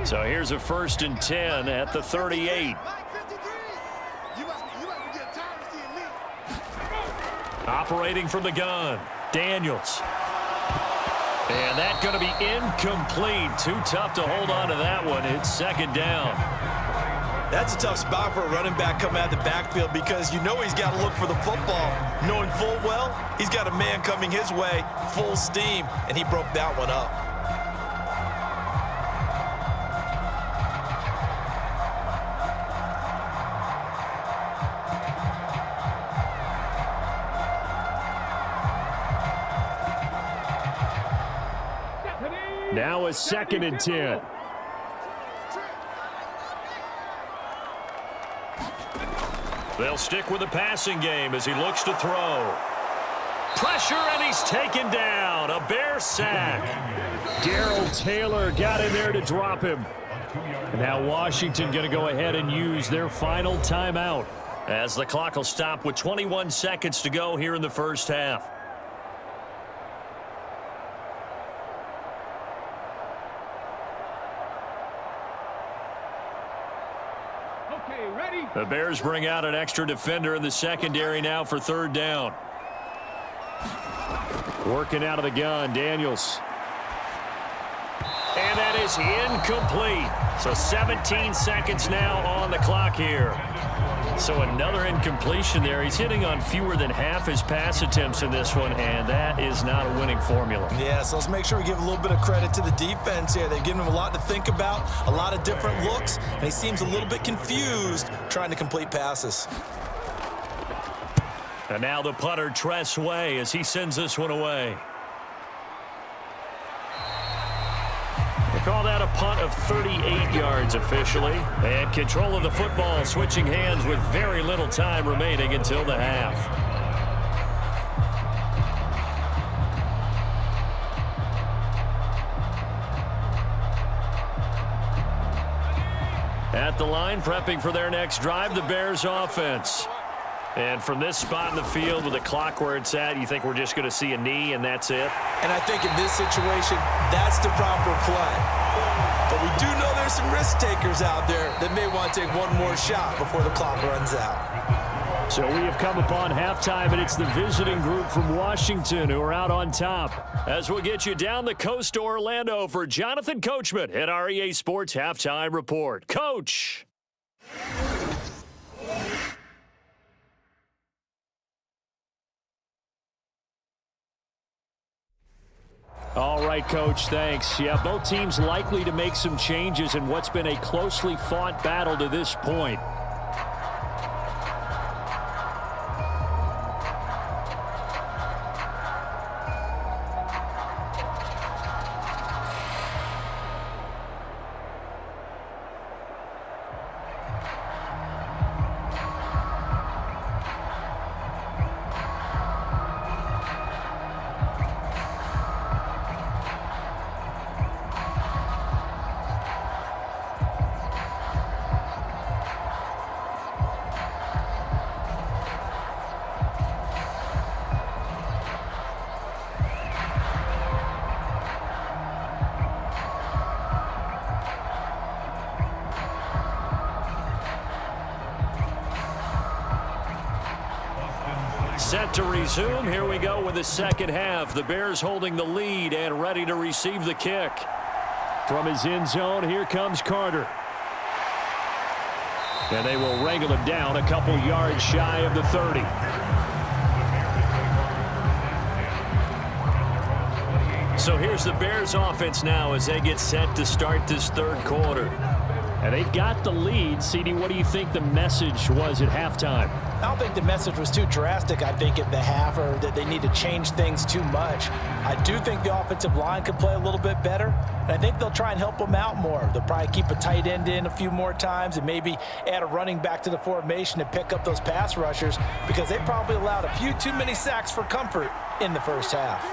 S3: So here's a 1st and 10 at the 38. Operating from the gun, Daniels. And that's going to be incomplete. Too tough to hold on to that one. It's 2nd down.
S6: That's a tough spot for a running back coming out of the backfield because you know he's got to look for the football, knowing full well he's got a man coming his way, full steam, and he broke that one up.
S1: Now a 2nd and 10.
S3: They'll stick with the passing game as he looks to throw. Pressure, and he's taken down. A Bear sack.
S1: Darrell Taylor got in there to drop him. And now Washington going to go ahead and use their final timeout
S3: as the clock will stop with 21 seconds to go here in the first half. The Bears bring out an extra defender in the secondary now for 3rd down.
S1: Working out of the gun, Daniels.
S3: And that is incomplete. So 17 seconds now on the clock here. So another incompletion there. He's hitting on fewer than half his pass attempts in this one, and that is not a winning formula.
S6: Yeah, so let's make sure we give a little bit of credit to the defense here. They've given him a lot to think about, a lot of different looks, and he seems a little bit confused trying to complete passes.
S3: And now the punter, Tress Way, as he sends this one away. They call that a punt of 38 yards officially. And control of the football switching hands with very little time remaining until the half. At the line, prepping for their next drive, the Bears offense. And from this spot in the field with the clock where it's at, you think we're just going to see a knee and that's it?
S6: And I think in this situation, that's the proper play. But we do know there's some risk takers out there that may want to take one more shot before the clock runs out.
S1: So we have come upon halftime, and it's the visiting group from Washington who are out on top.
S3: As we'll get you down the coast to Orlando for Jonathan Coachman at REA Sports Halftime Report. Coach!
S1: All right, Coach, thanks. Yeah, both teams likely to make some changes in what's been a closely fought battle to this point.
S3: Set to resume. Here we go with the second half. The Bears holding the lead and ready to receive the kick.
S1: From his end zone, here comes Carter. And they will wrangle him down a couple yards shy of the 30.
S3: So here's the Bears offense now as they get set to start this third quarter.
S1: And they've got the lead. CD, what do you think the message was at halftime?
S4: I don't think the message was too drastic, I think, at the half, or that they need to change things too much. I do think the offensive line could play a little bit better, and I think they'll try and help them out more. They'll probably keep a tight end in a few more times and maybe add a running back to the formation to pick up those pass rushers, because they probably allowed a few too many sacks for comfort in the first half.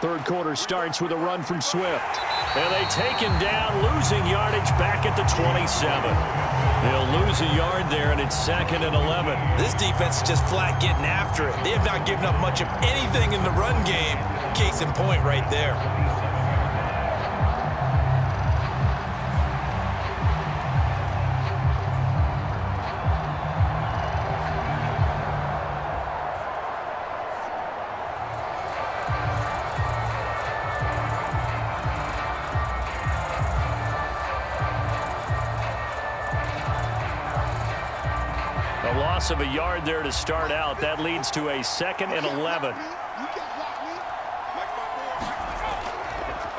S1: Third quarter starts with a run from Swift.
S3: And they take him down, losing yardage back at the 27. They'll lose a yard there, and it's 2nd and 11.
S6: This defense is just flat getting after it. They have not given up much of anything in the run game. Case in point right there.
S3: Loss of a yard there to start out. That leads to a 2nd and 11.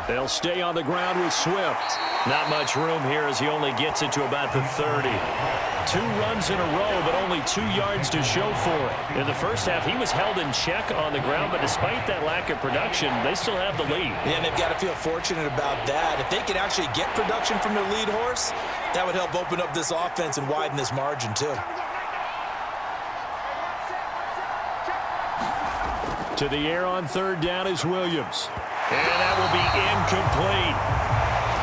S1: They'll stay on the ground with Swift.
S3: Not much room here as he only gets it to about the 30. 2 runs in a row, but only 2 yards to show for it. In the first half, he was held in check on the ground, but despite that lack of production, they still have the lead.
S6: Yeah, and they've got to feel fortunate about that. If they could actually get production from their lead horse, that would help open up this offense and widen this margin too.
S1: To the air on third down is Williams.
S3: And that will be incomplete.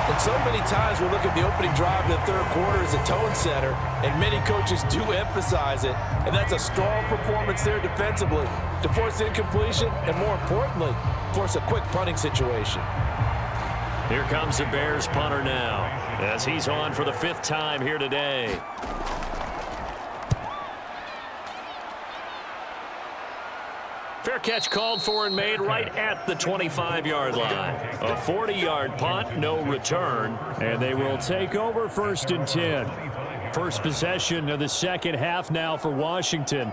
S4: And so many times we look at the opening drive of the third quarter as a tone setter, and many coaches do emphasize it. And that's a strong performance there defensively to force incompletion and, more importantly, force a quick punting situation.
S3: Here comes the Bears punter now as he's on for the 5th time here today. Fair catch called for and made right at the 25-yard line. A 40-yard punt, no return.
S1: And they will take over 1st and 10. First possession of the second half now for Washington.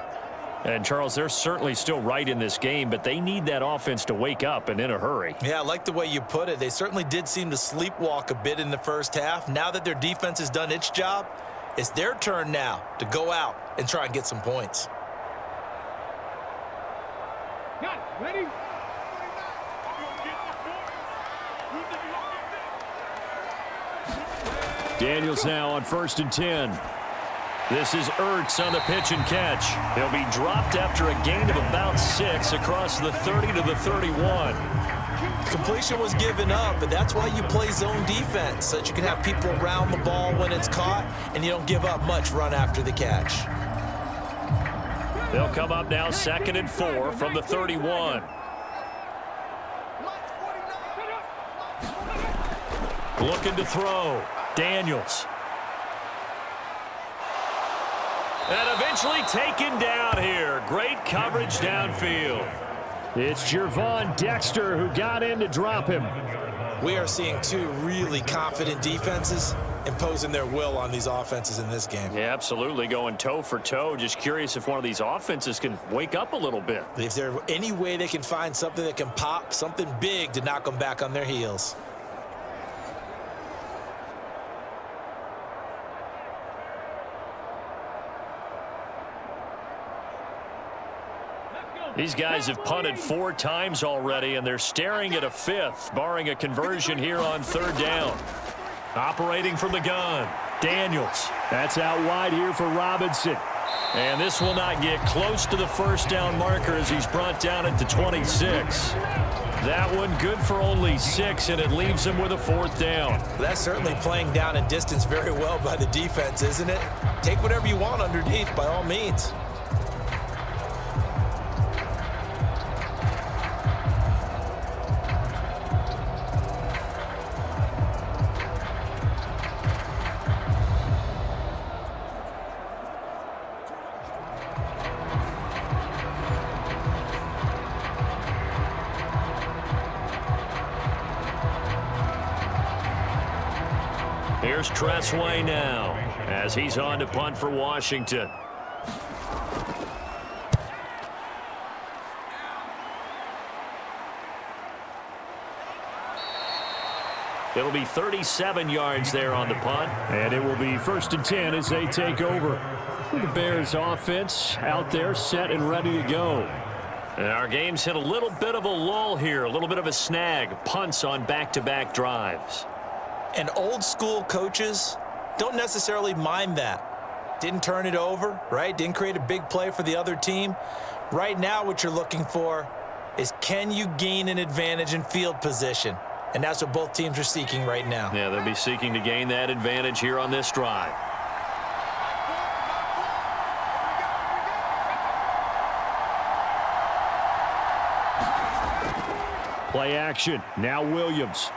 S3: And, Charles, they're certainly still right in this game, but they need that offense to wake up and in a hurry.
S6: Yeah, I like the way you put it. They certainly did seem to sleepwalk a bit in the first half. Now that their defense has done its job, it's their turn now to go out and try and get some points.
S5: Ready?
S1: Daniels now on 1st and 10.
S3: This is Ertz on the pitch and catch. He'll be dropped after a gain of about 6 across the 30 to the 31.
S6: Completion was given up, but that's why you play zone defense, so that you can have people around the ball when it's caught, and you don't give up much run after the catch.
S3: They'll come up now 2nd and 4 from the 31. Looking to throw. Daniels. And eventually taken down here. Great coverage downfield.
S1: It's Gervon Dexter who got in to drop him.
S6: We are seeing 2 really confident defenses imposing their will on these offenses in this game.
S3: Yeah, absolutely, going toe for toe. Just curious if one of these offenses can wake up a little bit.
S6: If there's any way they can find something that can pop, something big to knock them back on their heels.
S3: These guys have punted 4 times already, and they're staring at a 5th, barring a conversion here on 3rd down. Operating from the gun, Daniels.
S1: That's out wide here for Robinson.
S3: And this will not get close to the 1st down marker as he's brought down at the 26. That one good for only 6, and it leaves him with a 4th down.
S6: That's certainly playing down in distance very well by the defense, isn't it? Take whatever you want underneath by all means.
S3: There's Tressway now as he's on to punt for Washington. It'll be 37 yards there on the punt.
S1: And it will be 1st and 10 as they take over. The Bears offense out there set and ready to go.
S3: And our game's hit a little bit of a lull here, a little bit of a snag. Punts on back-to-back drives.
S6: And old school coaches don't necessarily mind that. Didn't turn it over, right? Didn't create a big play for the other team. Right now what you're looking for is, can you gain an advantage in field position? And that's what both teams are seeking right now.
S3: Yeah, they'll be seeking to gain that advantage here on this drive.
S1: Play action. Now Williams.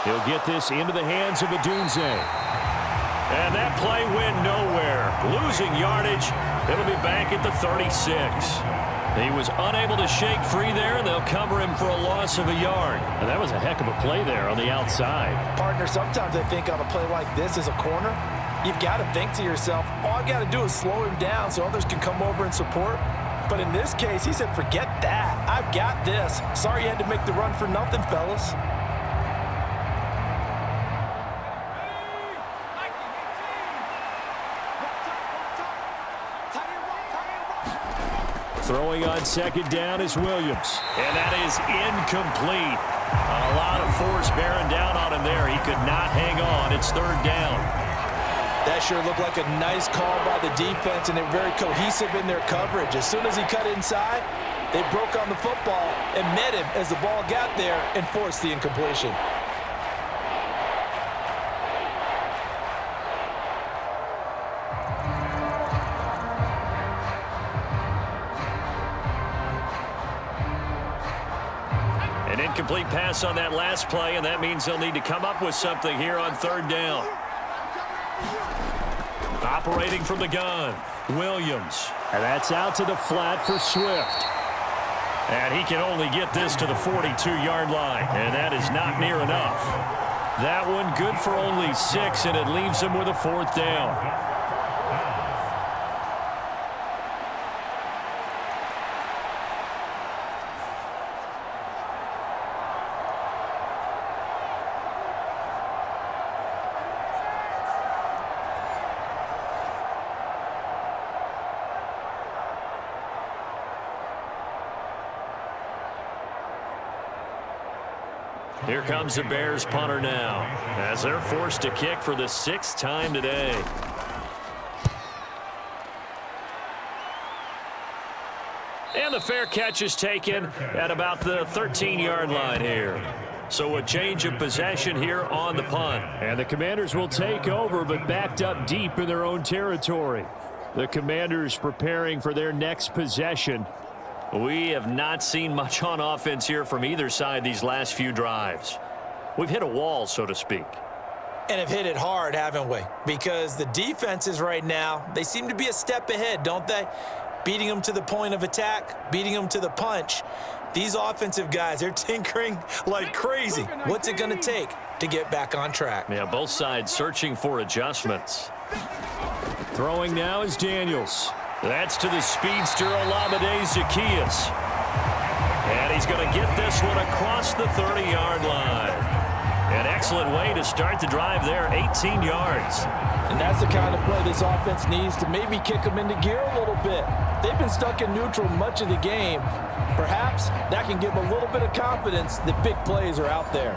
S1: He'll get this into the hands of Adunze.
S3: And that play went nowhere. Losing yardage. It'll be back at the 36. He was unable to shake free there, and they'll cover him for a loss of a yard.
S1: And that was a heck of a play there on the outside.
S4: Partner, sometimes I think on a play like this as a corner, you've got to think to yourself, all I got to do is slow him down so others can come over and support. But in this case, he said, forget that. I've got this. Sorry you had to make the run for nothing, fellas.
S1: Throwing on 2nd down is Williams.
S3: And that is incomplete. A lot of force bearing down on him there. He could not hang on. It's 3rd down.
S6: That sure looked like a nice call by the defense, and they're very cohesive in their coverage. As soon as he cut inside, they broke on the football and met him as the ball got there and forced the incompletion.
S3: An incomplete pass on that last play, and that means they'll need to come up with something here on 3rd down. Operating from the gun, Williams.
S1: And that's out to the flat for Swift.
S3: And he can only get this to the 42-yard line, and that is not near enough. That one good for only 6, and it leaves him with a 4th down. Here comes the Bears punter now, as they're forced to kick for the 6th time today. And the fair catch is taken at about the 13-yard line here. So a change of possession here on the punt.
S1: And the Commanders will take over, but backed up deep in their own territory. The Commanders preparing for their next possession.
S3: We have not seen much on offense here from either side these last few drives. We've hit a wall, so to speak.
S6: And have hit it hard, haven't we? Because the defenses right now, they seem to be a step ahead, don't they? Beating them to the point of attack, beating them to the punch. These offensive guys, they're tinkering like crazy. What's it going to take to get back on track?
S3: Yeah, both sides searching for adjustments.
S1: Throwing now is Daniels.
S3: That's to the speedster, Olamide Zaccheaus. And he's going to get this one across the 30-yard line. An excellent way to start the drive there, 18 yards.
S4: And that's the kind of play this offense needs to maybe kick them into gear a little bit. They've been stuck in neutral much of the game. Perhaps that can give them a little bit of confidence that big plays are out there.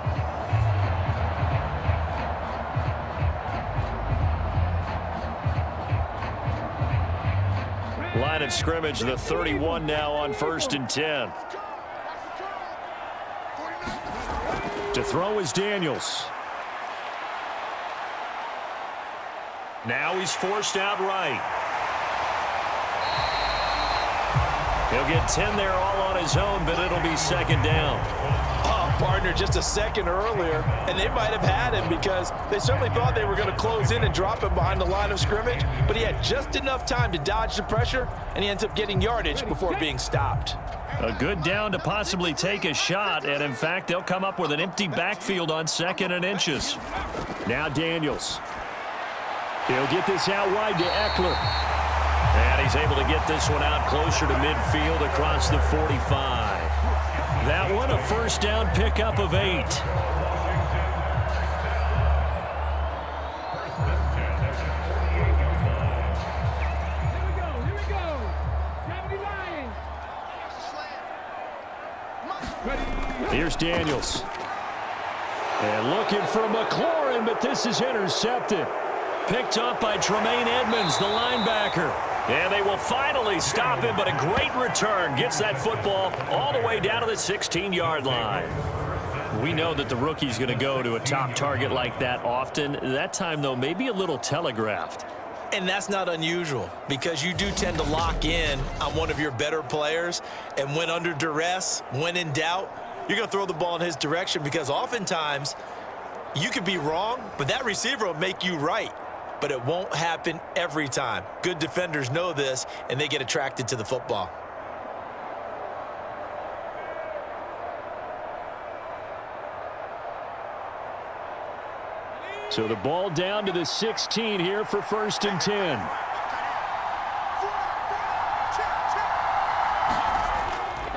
S3: Line of scrimmage, the 31 now on 1st and 10.
S1: To throw is Daniels.
S3: Now he's forced out right. He'll get 10 there all on his own, but it'll be 2nd down.
S4: partner just a second earlier, and they might have had him because they certainly thought they were going to close in and drop him behind the line of scrimmage, but he had just enough time to dodge the pressure, and he ends up getting yardage before being stopped.
S3: A good down to possibly take a shot, and in fact, they'll come up with an empty backfield on 2nd and inches.
S1: Now Daniels. He'll get this out wide to Eckler.
S3: And he's able to get this one out closer to midfield across the 45. That one, a first down pickup of 8.
S1: Here's Daniels. And looking for McLaurin, but this is intercepted.
S3: Picked up by Tremaine Edmonds, the linebacker. And they will finally stop him, but a great return. Gets that football all the way down to the 16-yard line. We know that the rookie's going to go to a top target like that often. That time, though, maybe a little telegraphed.
S6: And that's not unusual because you do tend to lock in on one of your better players, and when under duress, when in doubt, you're going to throw the ball in his direction because oftentimes you could be wrong, but that receiver will make you right. But it won't happen every time. Good defenders know this, and they get attracted to the football.
S1: So the ball down to the 16 here for 1st and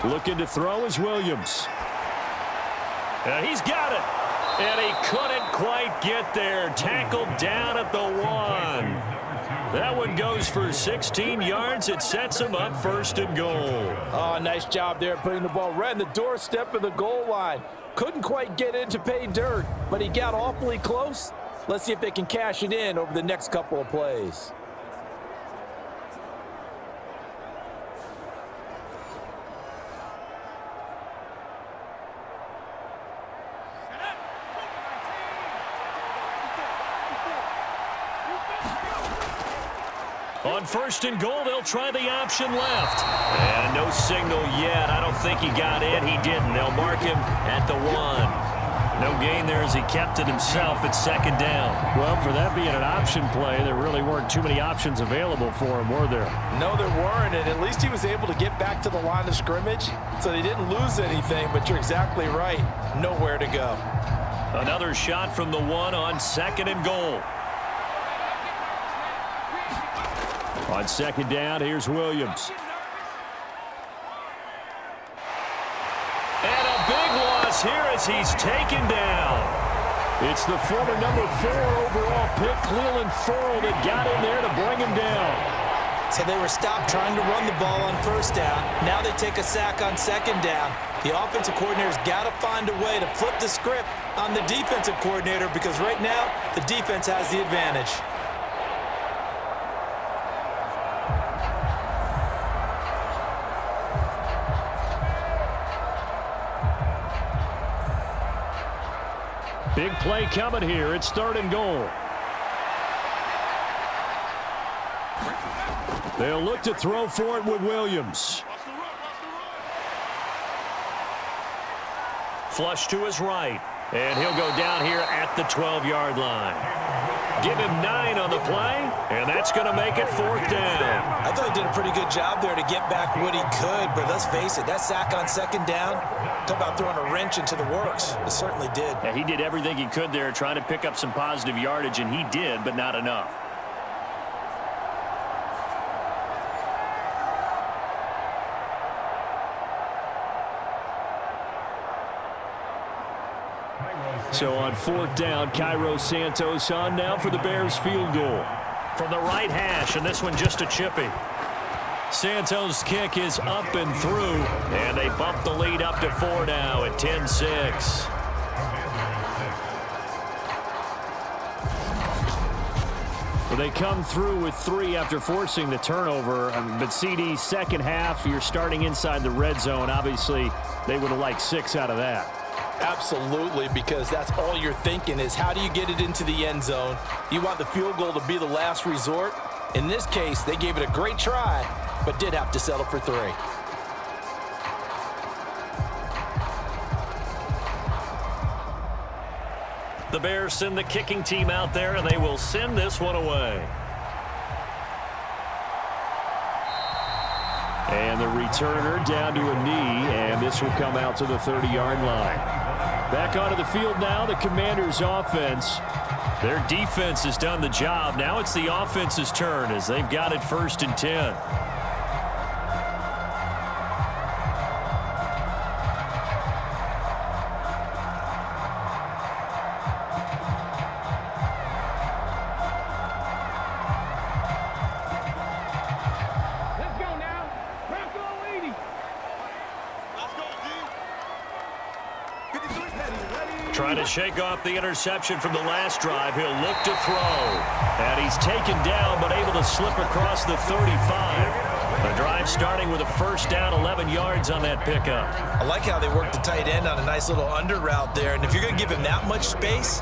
S1: 10. Looking to throw is Williams.
S3: And he's got it. And he couldn't quite get there. Tackled down at the 1. That one goes for 16 yards. It sets him up 1st and goal.
S4: Oh, nice job there putting the ball right in the doorstep of the goal line. Couldn't quite get in to pay dirt, but he got awfully close. Let's see if they can cash it in over the next couple of plays.
S3: On 1st and goal, they'll try the option left. And no signal yet. I don't think he got in. He didn't. They'll mark him at the 1. No gain there as he kept it himself at 2nd down.
S1: Well, for that being an option play, there really weren't too many options available for him, were there?
S4: No, there weren't, and at least he was able to get back to the line of scrimmage, so they didn't lose anything, but you're exactly right. Nowhere to go.
S3: Another shot from the 1 on 2nd and goal.
S1: On 2nd down, here's Williams.
S3: And a big loss here as he's taken down.
S1: It's the former number 4 overall pick, Cleveland Furl, that got in there to bring him down.
S6: So they were stopped trying to run the ball on 1st down. Now they take a sack on 2nd down. The offensive coordinator's got to find a way to flip the script on the defensive coordinator because right now the defense has the advantage.
S1: Big play coming here. It's 3rd and goal. They'll look to throw for it with Williams.
S3: Flush to his right. And he'll go down here at the 12-yard line. Give him 9 on the play, and that's going to make it 4th down.
S6: I thought he did a pretty good job there to get back what he could, but let's face it, that sack on 2nd down, talk about throwing a wrench into the works. It certainly did.
S3: Yeah, he did everything he could there trying to pick up some positive yardage, and he did, but not enough.
S1: So on 4th down, Cairo Santos on now for the Bears field goal.
S3: From the right hash, and this one just a chippy. Santos' kick is up and through, and they bump the lead up to 4 now at 10-6.
S1: Well, they come through with 3 after forcing the turnover. But CD, second half, you're starting inside the red zone. Obviously, they would have liked 6 out of that.
S4: Absolutely, because that's all you're thinking is how do you get it into the end zone? You want the field goal to be the last resort. In this case, they gave it a great try, but did have to settle for 3.
S3: The Bears send the kicking team out there, and they will send this one away.
S1: And the returner down to a knee, and this will come out to the 30-yard line. Back onto the field now, the Commanders' offense.
S3: Their defense has done the job. Now it's the offense's turn as they've got it 1st and 10. Trying to shake off the interception from the last drive. He'll look to throw. And he's taken down, but able to slip across the 35. The drive starting with a 1st down, 11 yards on that pickup.
S6: I like how they work the tight end on a nice little under route there. And if you're going to give him that much space,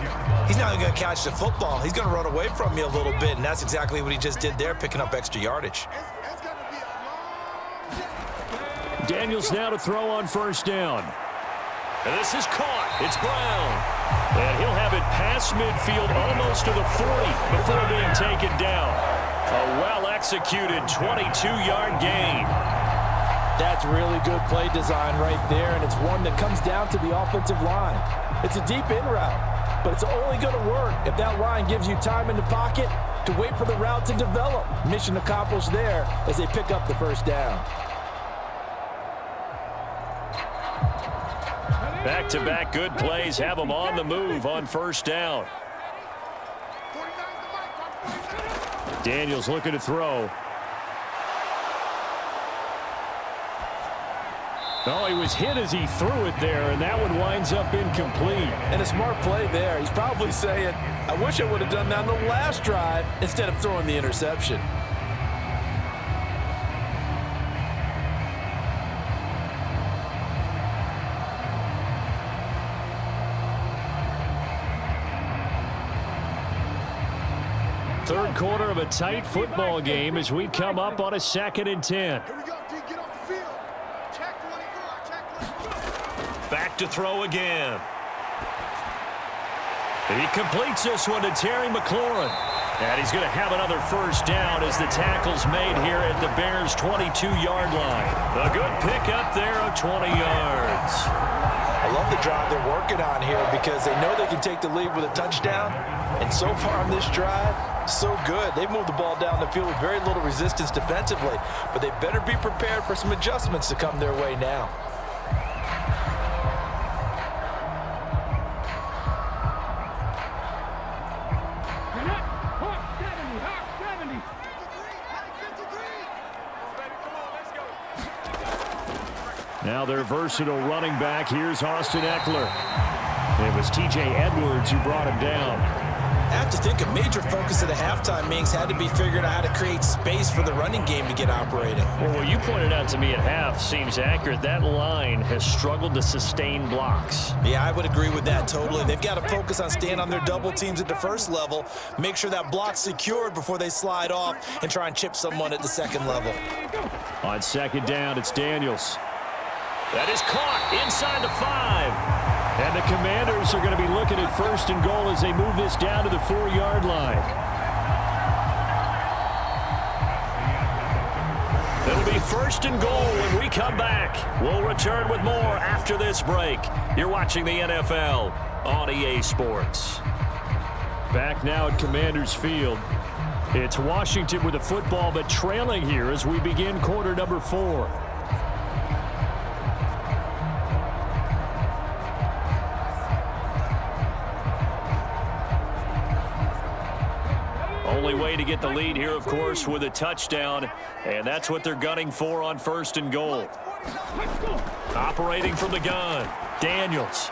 S6: he's not even going to catch the football. He's going to run away from you a little bit, and that's exactly what he just did there, picking up extra yardage.
S1: Daniels now to throw on 1st down.
S3: And this is caught. It's Brown. And he'll have it past midfield almost to the 40 before being taken down. A well-executed 22-yard gain.
S4: That's really good play design right there, and it's one that comes down to the offensive line. It's a deep in route, but it's only going to work if that line gives you time in the pocket to wait for the route to develop. Mission accomplished there as they pick up the 1st down.
S3: Back-to-back good plays have them on the move on 1st down.
S1: Daniels looking to throw. Oh, he was hit as he threw it there, and that one winds up incomplete.
S4: And a smart play there. He's probably saying, I wish I would have done that on the last drive instead of throwing the interception.
S1: Third quarter of a tight football game as we come up on a 2nd and 10.
S5: Here we go, D. Get off the field. Check 24. Check 24.
S3: Back to throw again. He completes this one to Terry McLaurin. And he's going to have another 1st down as the tackle's made here at the Bears' 22-yard line. A good pickup there of 20 yards.
S6: I love the drive they're working on here because they know they can take the lead with a touchdown. And so far on this drive, so good. They've moved the ball down the field with very little resistance defensively, but they better be prepared for some adjustments to come their way now.
S1: Now their versatile running back. Here's Austin Eckler. It was T.J. Edwards who brought him down.
S6: I have to think a major focus of the halftime meetings had to be figuring out how to create space for the running game to get operating.
S3: Well, what you pointed out to me at half seems accurate. That line has struggled to sustain blocks.
S6: Yeah, I would agree with that totally. They've got to focus on staying on their double teams at the 1st level, make sure that block's secured before they slide off and try and chip someone at the 2nd level.
S1: On 2nd down, it's Daniels.
S3: That is caught inside the 5.
S1: And the Commanders are going to be looking at 1st and goal as they move this down to the 4-yard line.
S3: It'll be 1st and goal when we come back. We'll return with more after this break. You're watching the NFL on EA Sports.
S1: Back now at Commanders Field. It's Washington with the football, but trailing here as we begin quarter number 4.
S3: Only way to get the lead here, of course, with a touchdown, and that's what they're gunning for on 1st and goal. Operating from the gun, Daniels.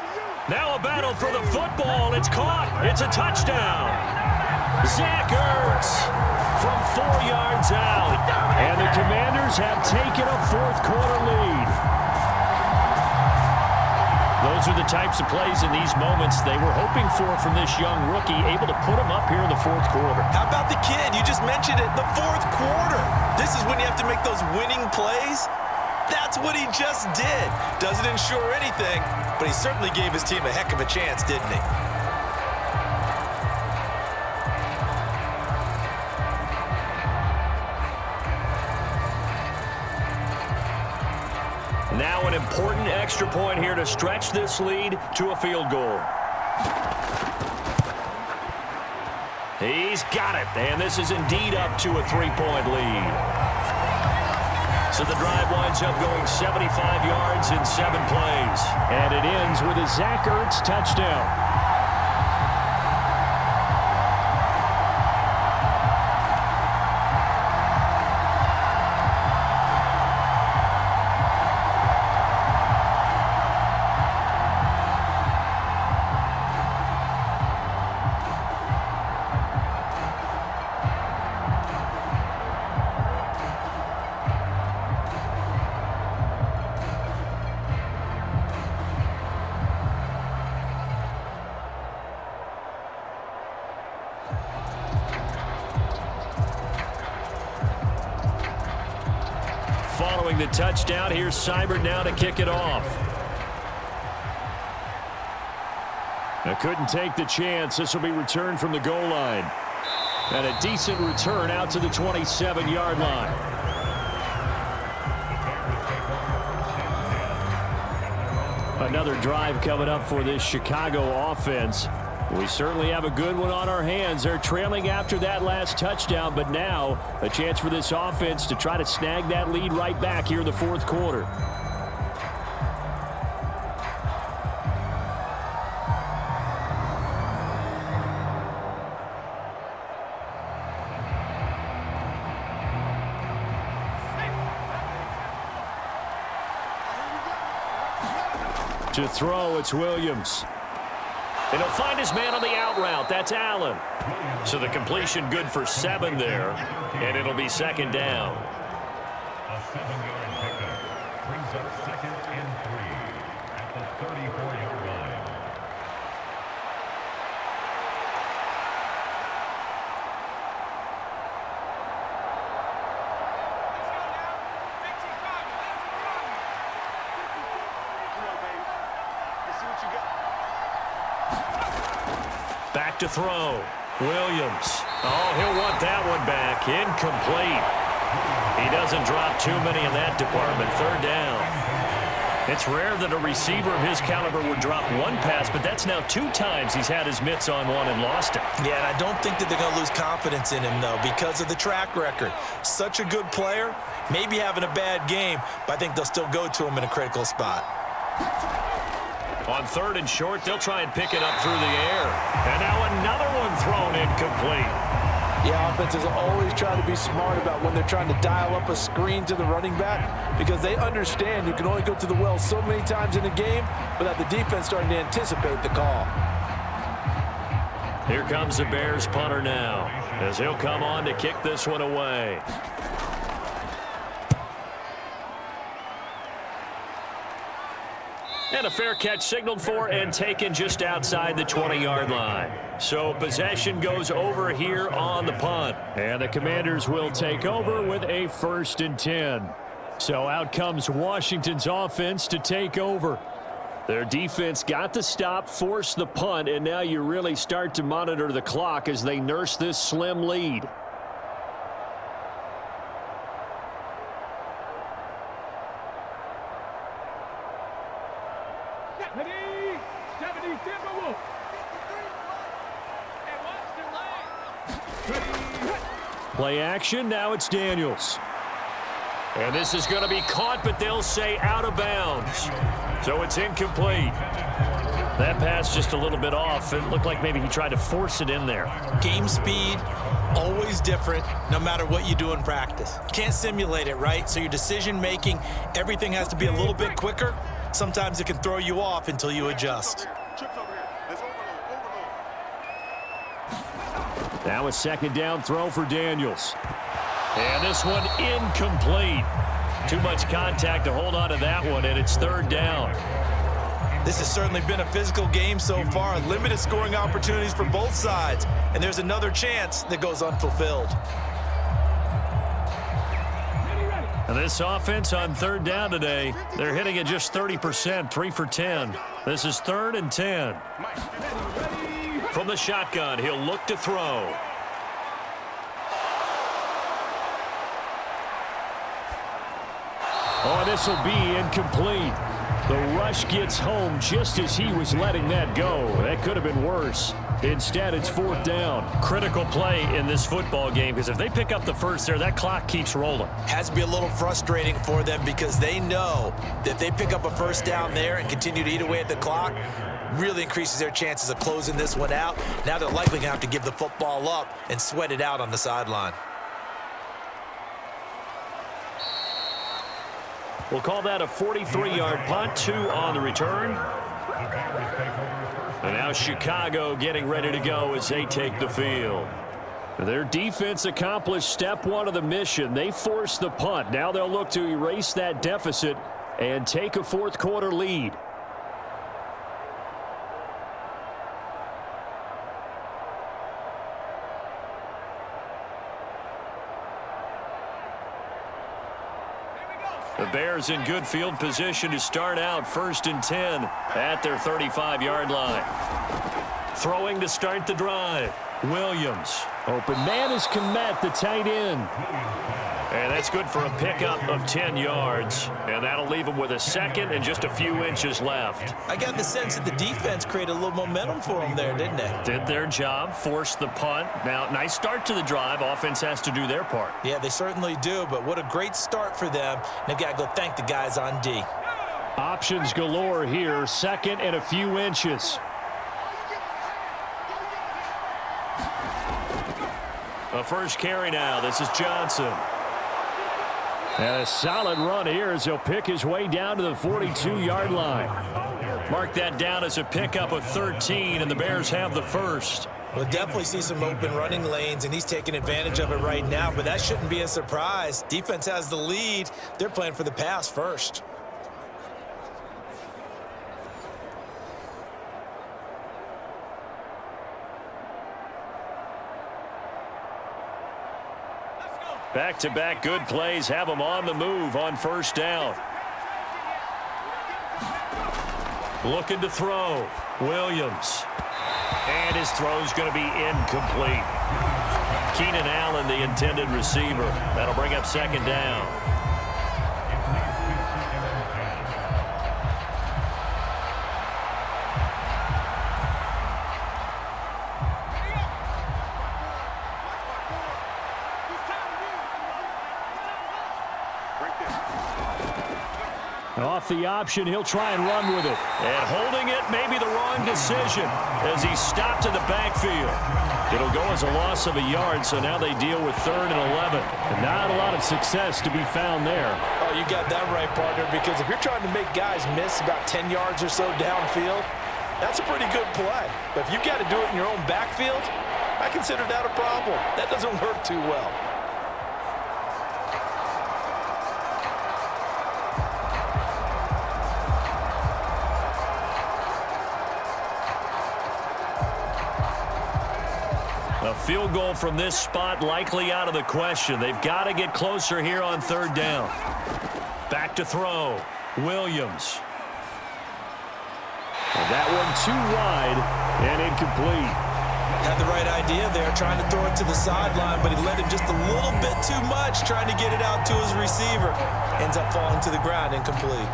S3: Now a battle for the football. It's caught. It's a touchdown. Zach Ertz from 4 yards out.
S1: And the Commanders have taken a 4th quarter lead.
S3: Those are the types of plays in these moments they were hoping for from this young rookie, able to put him up here in the 4th quarter.
S6: How about the kid? You just mentioned it, the 4th quarter. This is when you have to make those winning plays. That's what he just did. Doesn't ensure anything, but he certainly gave his team a heck of a chance, didn't he?
S3: Now an important extra point here to stretch this lead to a field goal. He's got it, and this is indeed up to a 3-point lead. So the drive winds up going 75 yards in 7 plays.
S1: And it ends with a Zach Ertz touchdown. Following the touchdown, here's Seibert now to kick it off. Now couldn't take the chance. This will be returned from the goal line. And a decent return out to the 27-yard line. Another drive coming up for this Chicago offense. We certainly have a good one on our hands. They're trailing after that last touchdown, but now a chance for this offense to try to snag that lead right back here in the fourth quarter. To throw, it's Williams. And he'll find his man on the out route. That's Allen. So the completion good for 7 there. And it'll be second down.
S2: A 7-yard pickup brings up 2nd and 3 at the 34-yard line.
S3: Back to throw. Williams. Oh, he'll want that one back. Incomplete. He doesn't drop too many in that department. 3rd down. It's rare that a receiver of his caliber would drop one pass, but that's now 2 times he's had his mitts on one and lost it.
S6: Yeah, and I don't think that they're going to lose confidence in him, though, because of the track record. Such a good player, maybe having a bad game, but I think they'll still go to him in a critical spot.
S3: On 3rd and short, they'll try and pick it up through the air. And now another one thrown incomplete.
S4: Yeah, offenses always try to be smart about when they're trying to dial up a screen to the running back because they understand you can only go to the well so many times in a game without the defense starting to anticipate the call.
S3: Here comes the Bears punter now as he'll come on to kick this one away. And a fair catch signaled for and taken just outside the 20-yard line. So possession goes over here on the punt.
S1: And the Commanders will take over with a 1st and 10. So out comes Washington's offense to take over. Their defense got the stop, forced the punt, and now you really start to monitor the clock as they nurse this slim lead. Play action, now it's Daniels.
S3: And this is going to be caught, but they'll say out of bounds. So it's incomplete. That pass just a little bit off. It looked like maybe he tried to force it in there.
S6: Game speed, always different, no matter what you do in practice. Can't simulate it, right? So your decision-making, everything has to be a little bit quicker. Sometimes it can throw you off until you adjust.
S1: Now a 2nd down throw for Daniels. And this one incomplete. Too much contact to hold on to that one, and it's 3rd down.
S6: This has certainly been a physical game so far. Limited scoring opportunities for both sides. And there's another chance that goes unfulfilled.
S3: And this offense on 3rd down today, they're hitting at just 30%, 3 for 10. This is 3rd and 10. From the shotgun, he'll look to throw.
S1: Oh, this will be incomplete. The rush gets home just as he was letting that go. That could have been worse. Instead, it's 4th down.
S3: Critical play in this football game, because if they pick up the first there, that clock keeps rolling.
S6: Has to be a little frustrating for them because they know that if they pick up a first down there and continue to eat away at the clock, really increases their chances of closing this one out. Now they're likely going to have to give the football up and sweat it out on the sideline.
S3: We'll call that a 43-yard punt, 2 on the return. And now Chicago getting ready to go as they take the field.
S1: Their defense accomplished step 1 of the mission. They forced the punt. Now they'll look to erase that deficit and take a 4th quarter lead.
S3: The Bears in good field position to start out 1st and 10 at their 35-yard line. Throwing to start the drive. Williams.
S1: Open man is Komet, the tight end.
S3: And that's good for a pickup of 10 yards. And that'll leave them with a second and just a few inches left.
S6: I got the sense that the defense created a little momentum for them there, didn't they?
S3: Did their job, forced the punt. Now, nice start to the drive. Offense has to do their part.
S6: Yeah, they certainly do, but what a great start for them. And they've got to go thank the guys on D.
S1: Options galore here. 2nd and a few inches.
S3: A first carry now. This is Johnson.
S1: And a solid run here as he'll pick his way down to the 42-yard line.
S3: Mark that down as a pickup of 13, and the Bears have the first.
S6: We'll definitely see some open running lanes, and he's taking advantage of it right now, but that shouldn't be a surprise. Defense has the lead. They're playing for the pass first.
S3: Back-to-back good plays have them on the move on 1st down. Looking to throw. Williams. And his throw's going to be incomplete. Keenan Allen, the intended receiver. That'll bring up 2nd down.
S1: Off the option, he'll try and run with it.
S3: And holding it may be the wrong decision as he stopped in the backfield. It'll go as a loss of a yard, so now they deal with 3rd and 11.
S1: And not a lot of success to be found there.
S4: Oh, you got that right, partner, because if you're trying to make guys miss about 10 yards or so downfield, that's a pretty good play. But if you've got to do it in your own backfield, I consider that a problem. That doesn't work too well.
S3: A field goal from this spot likely out of the question. They've got to get closer here on 3rd down. Back to throw. Williams.
S1: And that one too wide and incomplete.
S6: Had the right idea there, trying to throw it to the sideline, but he let him just a little bit too much, trying to get it out to his receiver. Ends up falling to the ground, incomplete.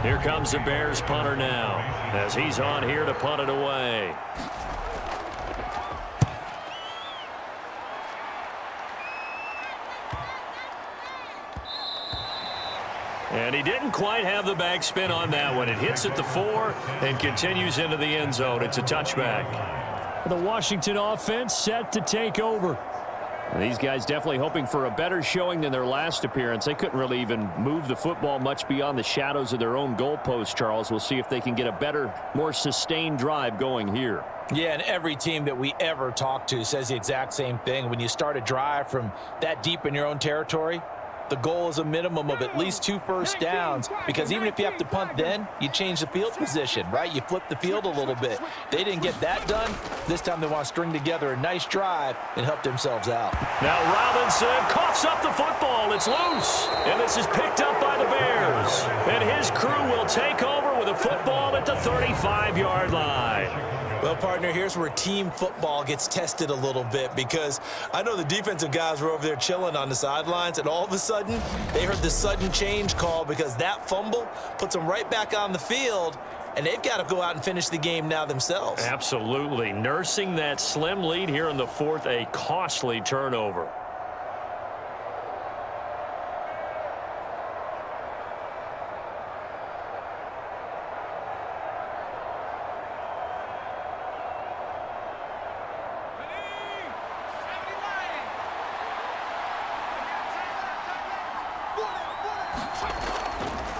S3: Here comes the Bears punter now as he's on here to punt it away. And he didn't quite have the backspin on that one. It hits at the 4 and continues into the end zone. It's a touchback.
S1: The Washington offense set to take over. And these guys definitely hoping for a better showing than their last appearance. They couldn't really even move the football much beyond the shadows of their own goalpost, Charles. We'll see if they can get a better, more sustained drive going here.
S4: Yeah, and every team that we ever talk to says the exact same thing. When you start a drive from that deep in your own territory, The goal is a minimum of at least 2 first downs, because even if you have to punt then, you change the field position, right? You flip the field a little bit. They didn't get that done. This time they want to string together a nice drive and help themselves out.
S3: Now Robinson coughs up the football. It's loose. And this is picked up by the Bears. And his crew will take over with a football at the 35-yard line.
S6: Well, partner, here's where team football gets tested a little bit, because I know the defensive guys were over there chilling on the sidelines, and all of a sudden, they heard the sudden change call because that fumble puts them right back on the field, and they've got to go out and finish the game now themselves.
S3: Absolutely. Nursing that slim lead here in the fourth, a costly turnover.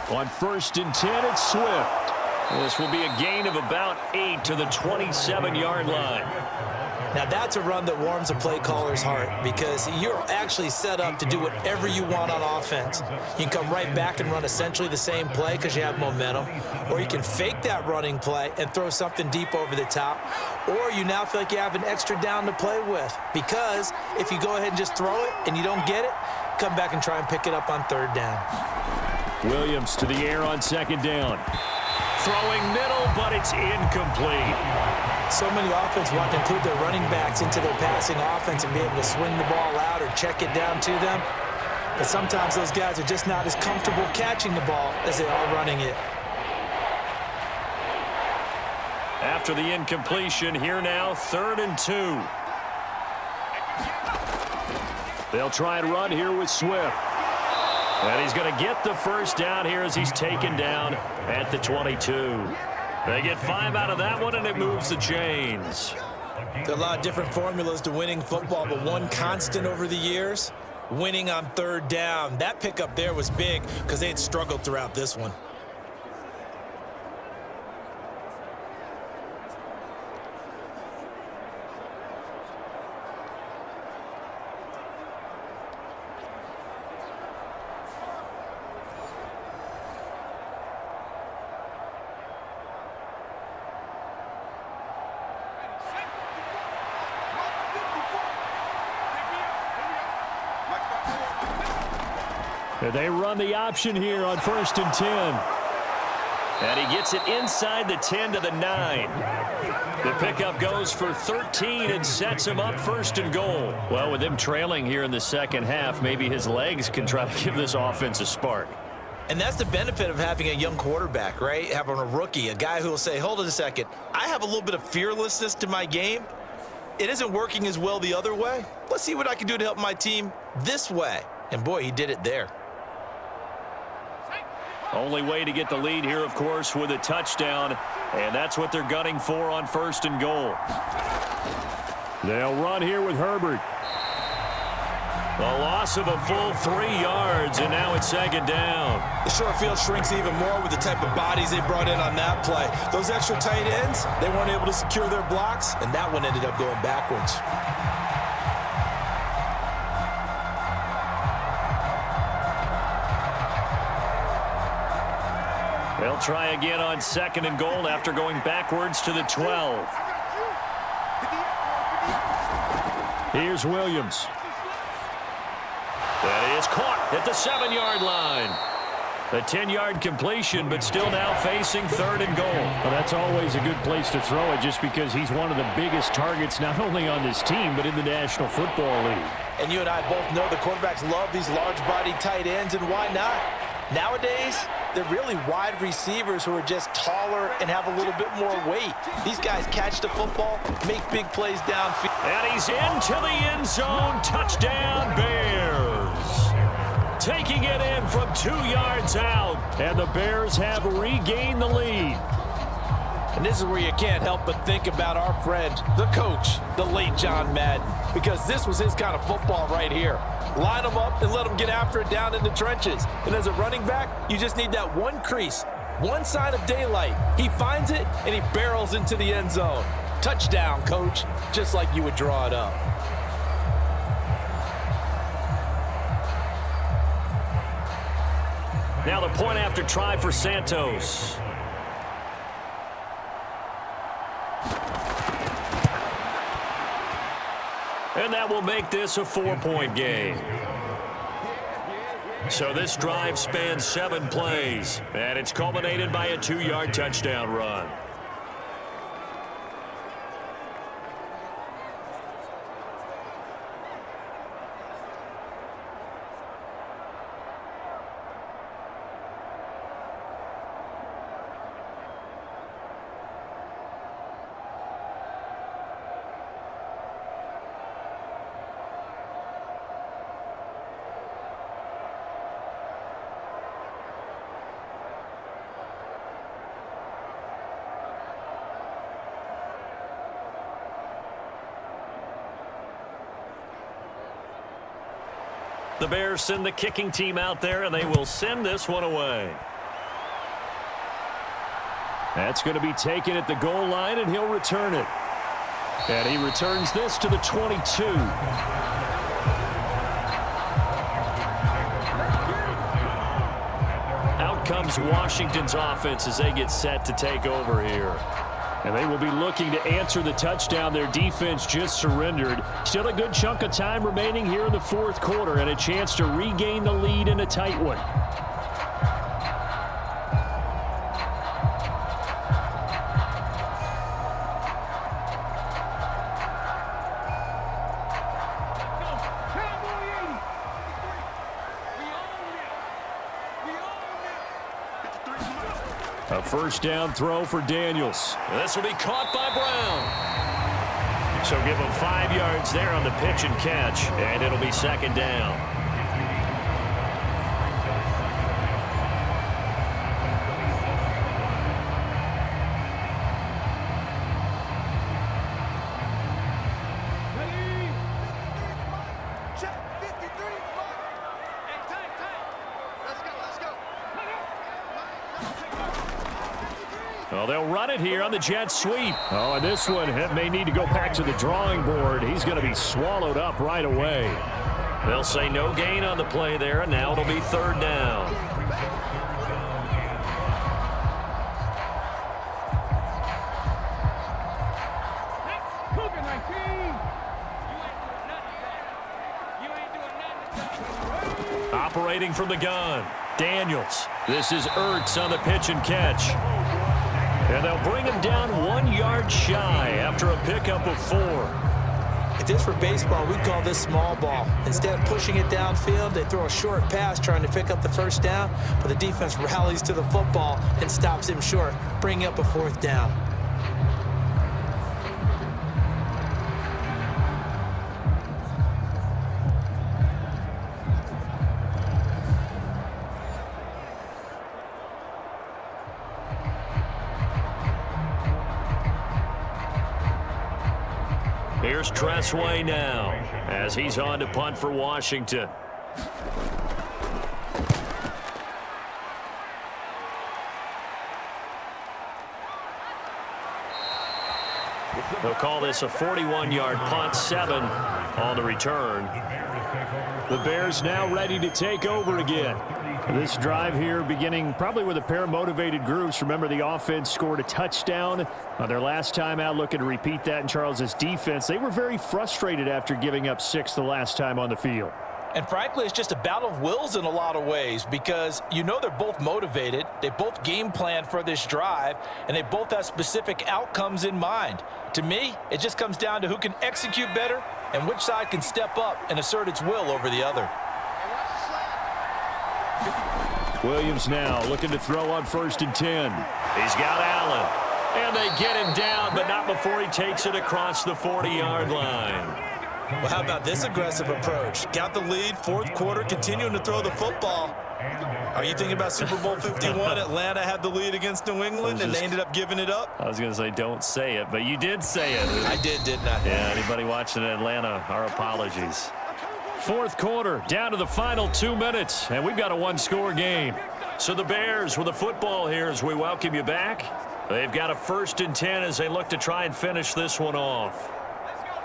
S1: On 1st and 10, it's Swift.
S3: This will be a gain of about 8 to the 27-yard line.
S6: Now, that's a run that warms a play caller's heart, because you're actually set up to do whatever you want on offense. You can come right back and run essentially the same play because you have momentum, or you can fake that running play and throw something deep over the top, or you now feel like you have an extra down to play with, because if you go ahead and just throw it and you don't get it, come back and try and pick it up on 3rd down.
S1: Williams to the air on 2nd down.
S3: Throwing middle, but it's incomplete.
S6: So many offenses want to include their running backs into their passing offense and be able to swing the ball out or check it down to them. But sometimes those guys are just not as comfortable catching the ball as they are running it.
S3: After the incompletion, here now, 3rd and 2.
S1: They'll try and run here with Swift.
S3: And he's going to get the first down here as he's taken down at the 22. They get 5 out of that one, and it moves the chains.
S6: There are a lot of different formulas to winning football, but one constant over the years, winning on 3rd down. That pickup there was big because they had struggled throughout this one.
S1: They run the option here on 1st and 10.
S3: And he gets it inside the 10 to the 9. The pickup goes for 13 and sets him up 1st and goal.
S1: Well, with him trailing here in the second half, maybe his legs can try to give this offense a spark.
S6: And that's the benefit of having a young quarterback, right? Having a rookie, a guy who will say, hold on a second, I have a little bit of fearlessness to my game. It isn't working as well the other way. Let's see what I can do to help my team this way. And boy, he did it there.
S3: Only way to get the lead here, of course, with a touchdown. And that's what they're gunning for on 1st and goal.
S1: They'll run here with Herbert.
S3: A loss of a full 3 yards, and now it's 2nd down.
S6: The short field shrinks even more with the type of bodies they brought in on that play. Those extra tight ends, they weren't able to secure their blocks, and that one ended up going backwards.
S3: They'll try again on 2nd and goal after going backwards to the 12.
S1: Here's Williams.
S3: That is caught at the 7-yard line. A 10-yard completion, but still now facing 3rd and goal.
S1: Well, that's always a good place to throw it, just because he's one of the biggest targets not only on this team but in the National Football League.
S4: And you and I both know the quarterbacks love these large-bodied tight ends, and why not? Nowadays, they're really wide receivers who are just taller and have a little bit more weight. These guys catch the football, make big plays downfield.
S3: And he's into the end zone. Touchdown, Bears. Taking it in from 2 yards out.
S1: And the Bears have regained the lead.
S4: And this is where you can't help but think about our friend, the coach, the late John Madden, because this was his kind of football right here. Line them up and let them get after it down in the trenches. And as a running back, you just need that one crease, one sign of daylight. He finds it, and he barrels into the end zone. Touchdown, coach, just like you would draw it up.
S3: Now the point after try for Santos. And that will make this a 4-point game. So this drive spans 7 plays, and it's culminated by a 2-yard touchdown run. The Bears send the kicking team out there, and they will send this one away.
S1: That's going to be taken at the goal line, and he'll return it. And he returns this to the 22.
S3: Out comes Washington's offense as they get set to take over here.
S1: And they will be looking to answer the touchdown their defense just surrendered. Still a good chunk of time remaining here in the 4th quarter and a chance to regain the lead in a tight one. A first down throw for Daniels.
S3: This will be caught by Brown. So give him 5 yards there on the pitch and catch, and it'll be 2nd down.
S1: Well, they'll run it here on the jet sweep. Oh, and this one may need to go back to the drawing board. He's going to be swallowed up right away.
S3: They'll say no gain on the play there, and now it'll be 3rd down. Operating from the gun, Daniels. This is Ertz on the pitch and catch. And they'll bring him down 1 yard shy after a pickup of 4.
S6: If this were baseball, we'd call this small ball. Instead of pushing it downfield, they throw a short pass trying to pick up the 1st down, but the defense rallies to the football and stops him short, bringing up a 4th down.
S3: Here's Tressway now as he's on to punt for Washington. They'll call this a 41-yard punt, 7 on the return.
S1: The Bears now ready to take over again. This drive here beginning probably with a pair of motivated groups. Remember, the offense scored a touchdown on their last time out, looking to repeat that in Charles's defense. They were very frustrated after giving up 6 the last time on the field.
S4: And frankly, it's just a battle of wills in a lot of ways because you know they're both motivated. They both game planned for this drive, and they both have specific outcomes in mind. To me, it just comes down to who can execute better and which side can step up and assert its will over the other.
S1: Williams now looking to throw on 1st and 10.
S3: He's got Allen. And they get him down, but not before he takes it across the 40-yard line.
S6: Well, how about this aggressive approach? Got the lead, 4th quarter, continuing to throw the football. Are you thinking about Super Bowl 51? Atlanta had the lead against New England, and they ended up giving it up?
S3: I was going to say don't say it, but you did say it.
S6: I did, didn't I?
S3: Yeah, anybody watching Atlanta, our apologies.
S1: 4th quarter, down to the final 2 minutes, and we've got a 1-score game.
S3: So the Bears with the football here as we welcome you back. They've got a 1st and 10 as they look to try and finish this one off.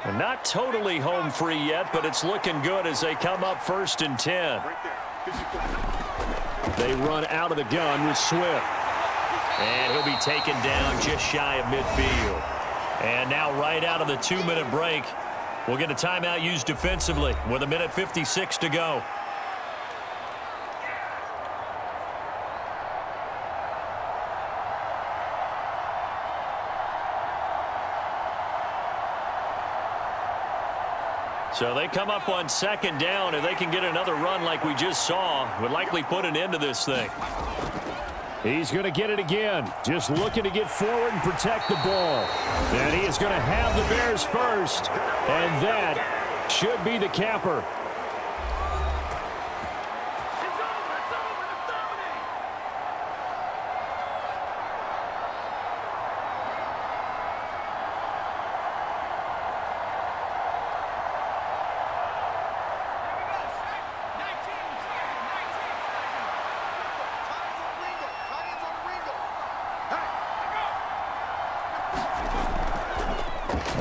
S3: And not totally home free yet, but it's looking good as they come up 1st and 10.
S1: They run out of the gun with Swift.
S3: And he'll be taken down just shy of midfield. And now right out of the 2-minute break, we'll get a timeout used defensively with 1:56 to go. So they come up on 2nd down, and they can get another run like we just saw. Would likely put an end to this thing.
S1: He's going to get it again. Just looking to get forward and protect the ball. And he is going to have the Bears first. And that should be the capper.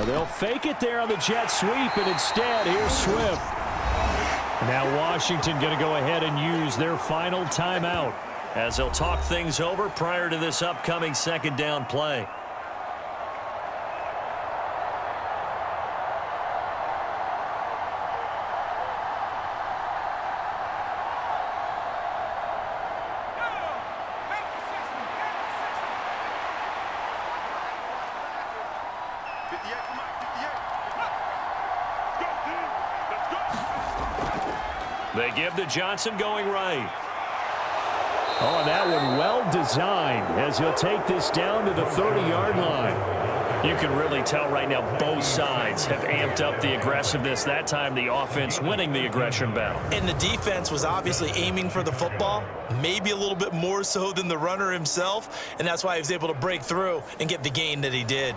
S1: They'll fake it there on the jet sweep, and instead, here's Swift. Now Washington going to go ahead and use their final timeout
S3: as they'll talk things over prior to this upcoming 2nd down play. They give to Johnson going right.
S1: Oh, that one well designed as he'll take this down to the 30-yard line.
S3: You can really tell right now both sides have amped up the aggressiveness. That time the offense winning the aggression battle.
S6: And the defense was obviously aiming for the football, maybe a little bit more so than the runner himself, and that's why he was able to break through and get the gain that he did.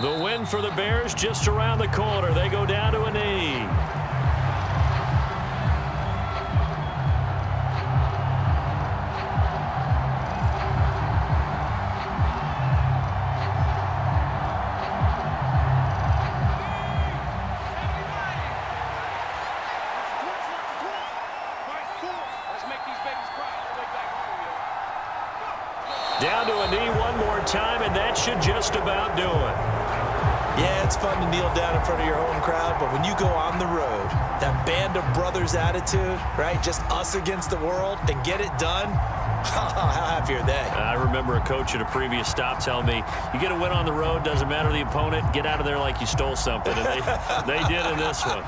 S3: The win for the Bears just around the corner. They go down to a knee. Down to a knee one more time, and that should just about do it.
S6: Yeah, it's fun to kneel down in front of your home crowd, but when you go on the road, that band of brothers attitude, right, just us against the world, and get it done, how happy are they?
S3: I remember a coach at a previous stop telling me, you get a win on the road, doesn't matter the opponent, get out of there like you stole something, and they did in this one.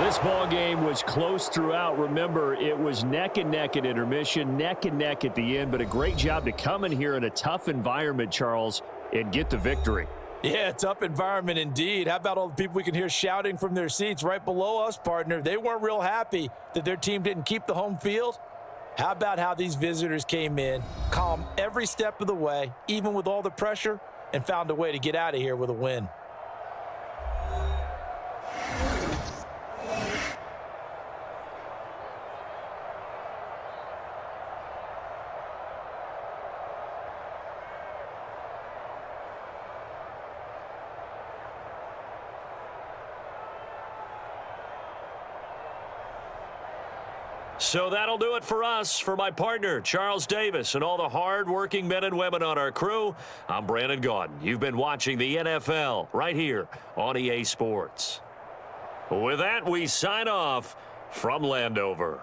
S1: This ball game was close throughout. Remember, it was neck and neck at intermission, neck and neck at the end, but a great job to come in here in a tough environment, Charles, and get the victory.
S4: Yeah, tough environment indeed. How about all the people we can hear shouting from their seats right below us, partner? They weren't real happy that their team didn't keep the home field. How about how these visitors came in, calm every step of the way, even with all the pressure, and found a way to get out of here with a win.
S3: So that'll do it for us. For my partner, Charles Davis, and all the hard-working men and women on our crew, I'm Brandon Gaudin. You've been watching the NFL right here on EA Sports. With that, we sign off from Landover.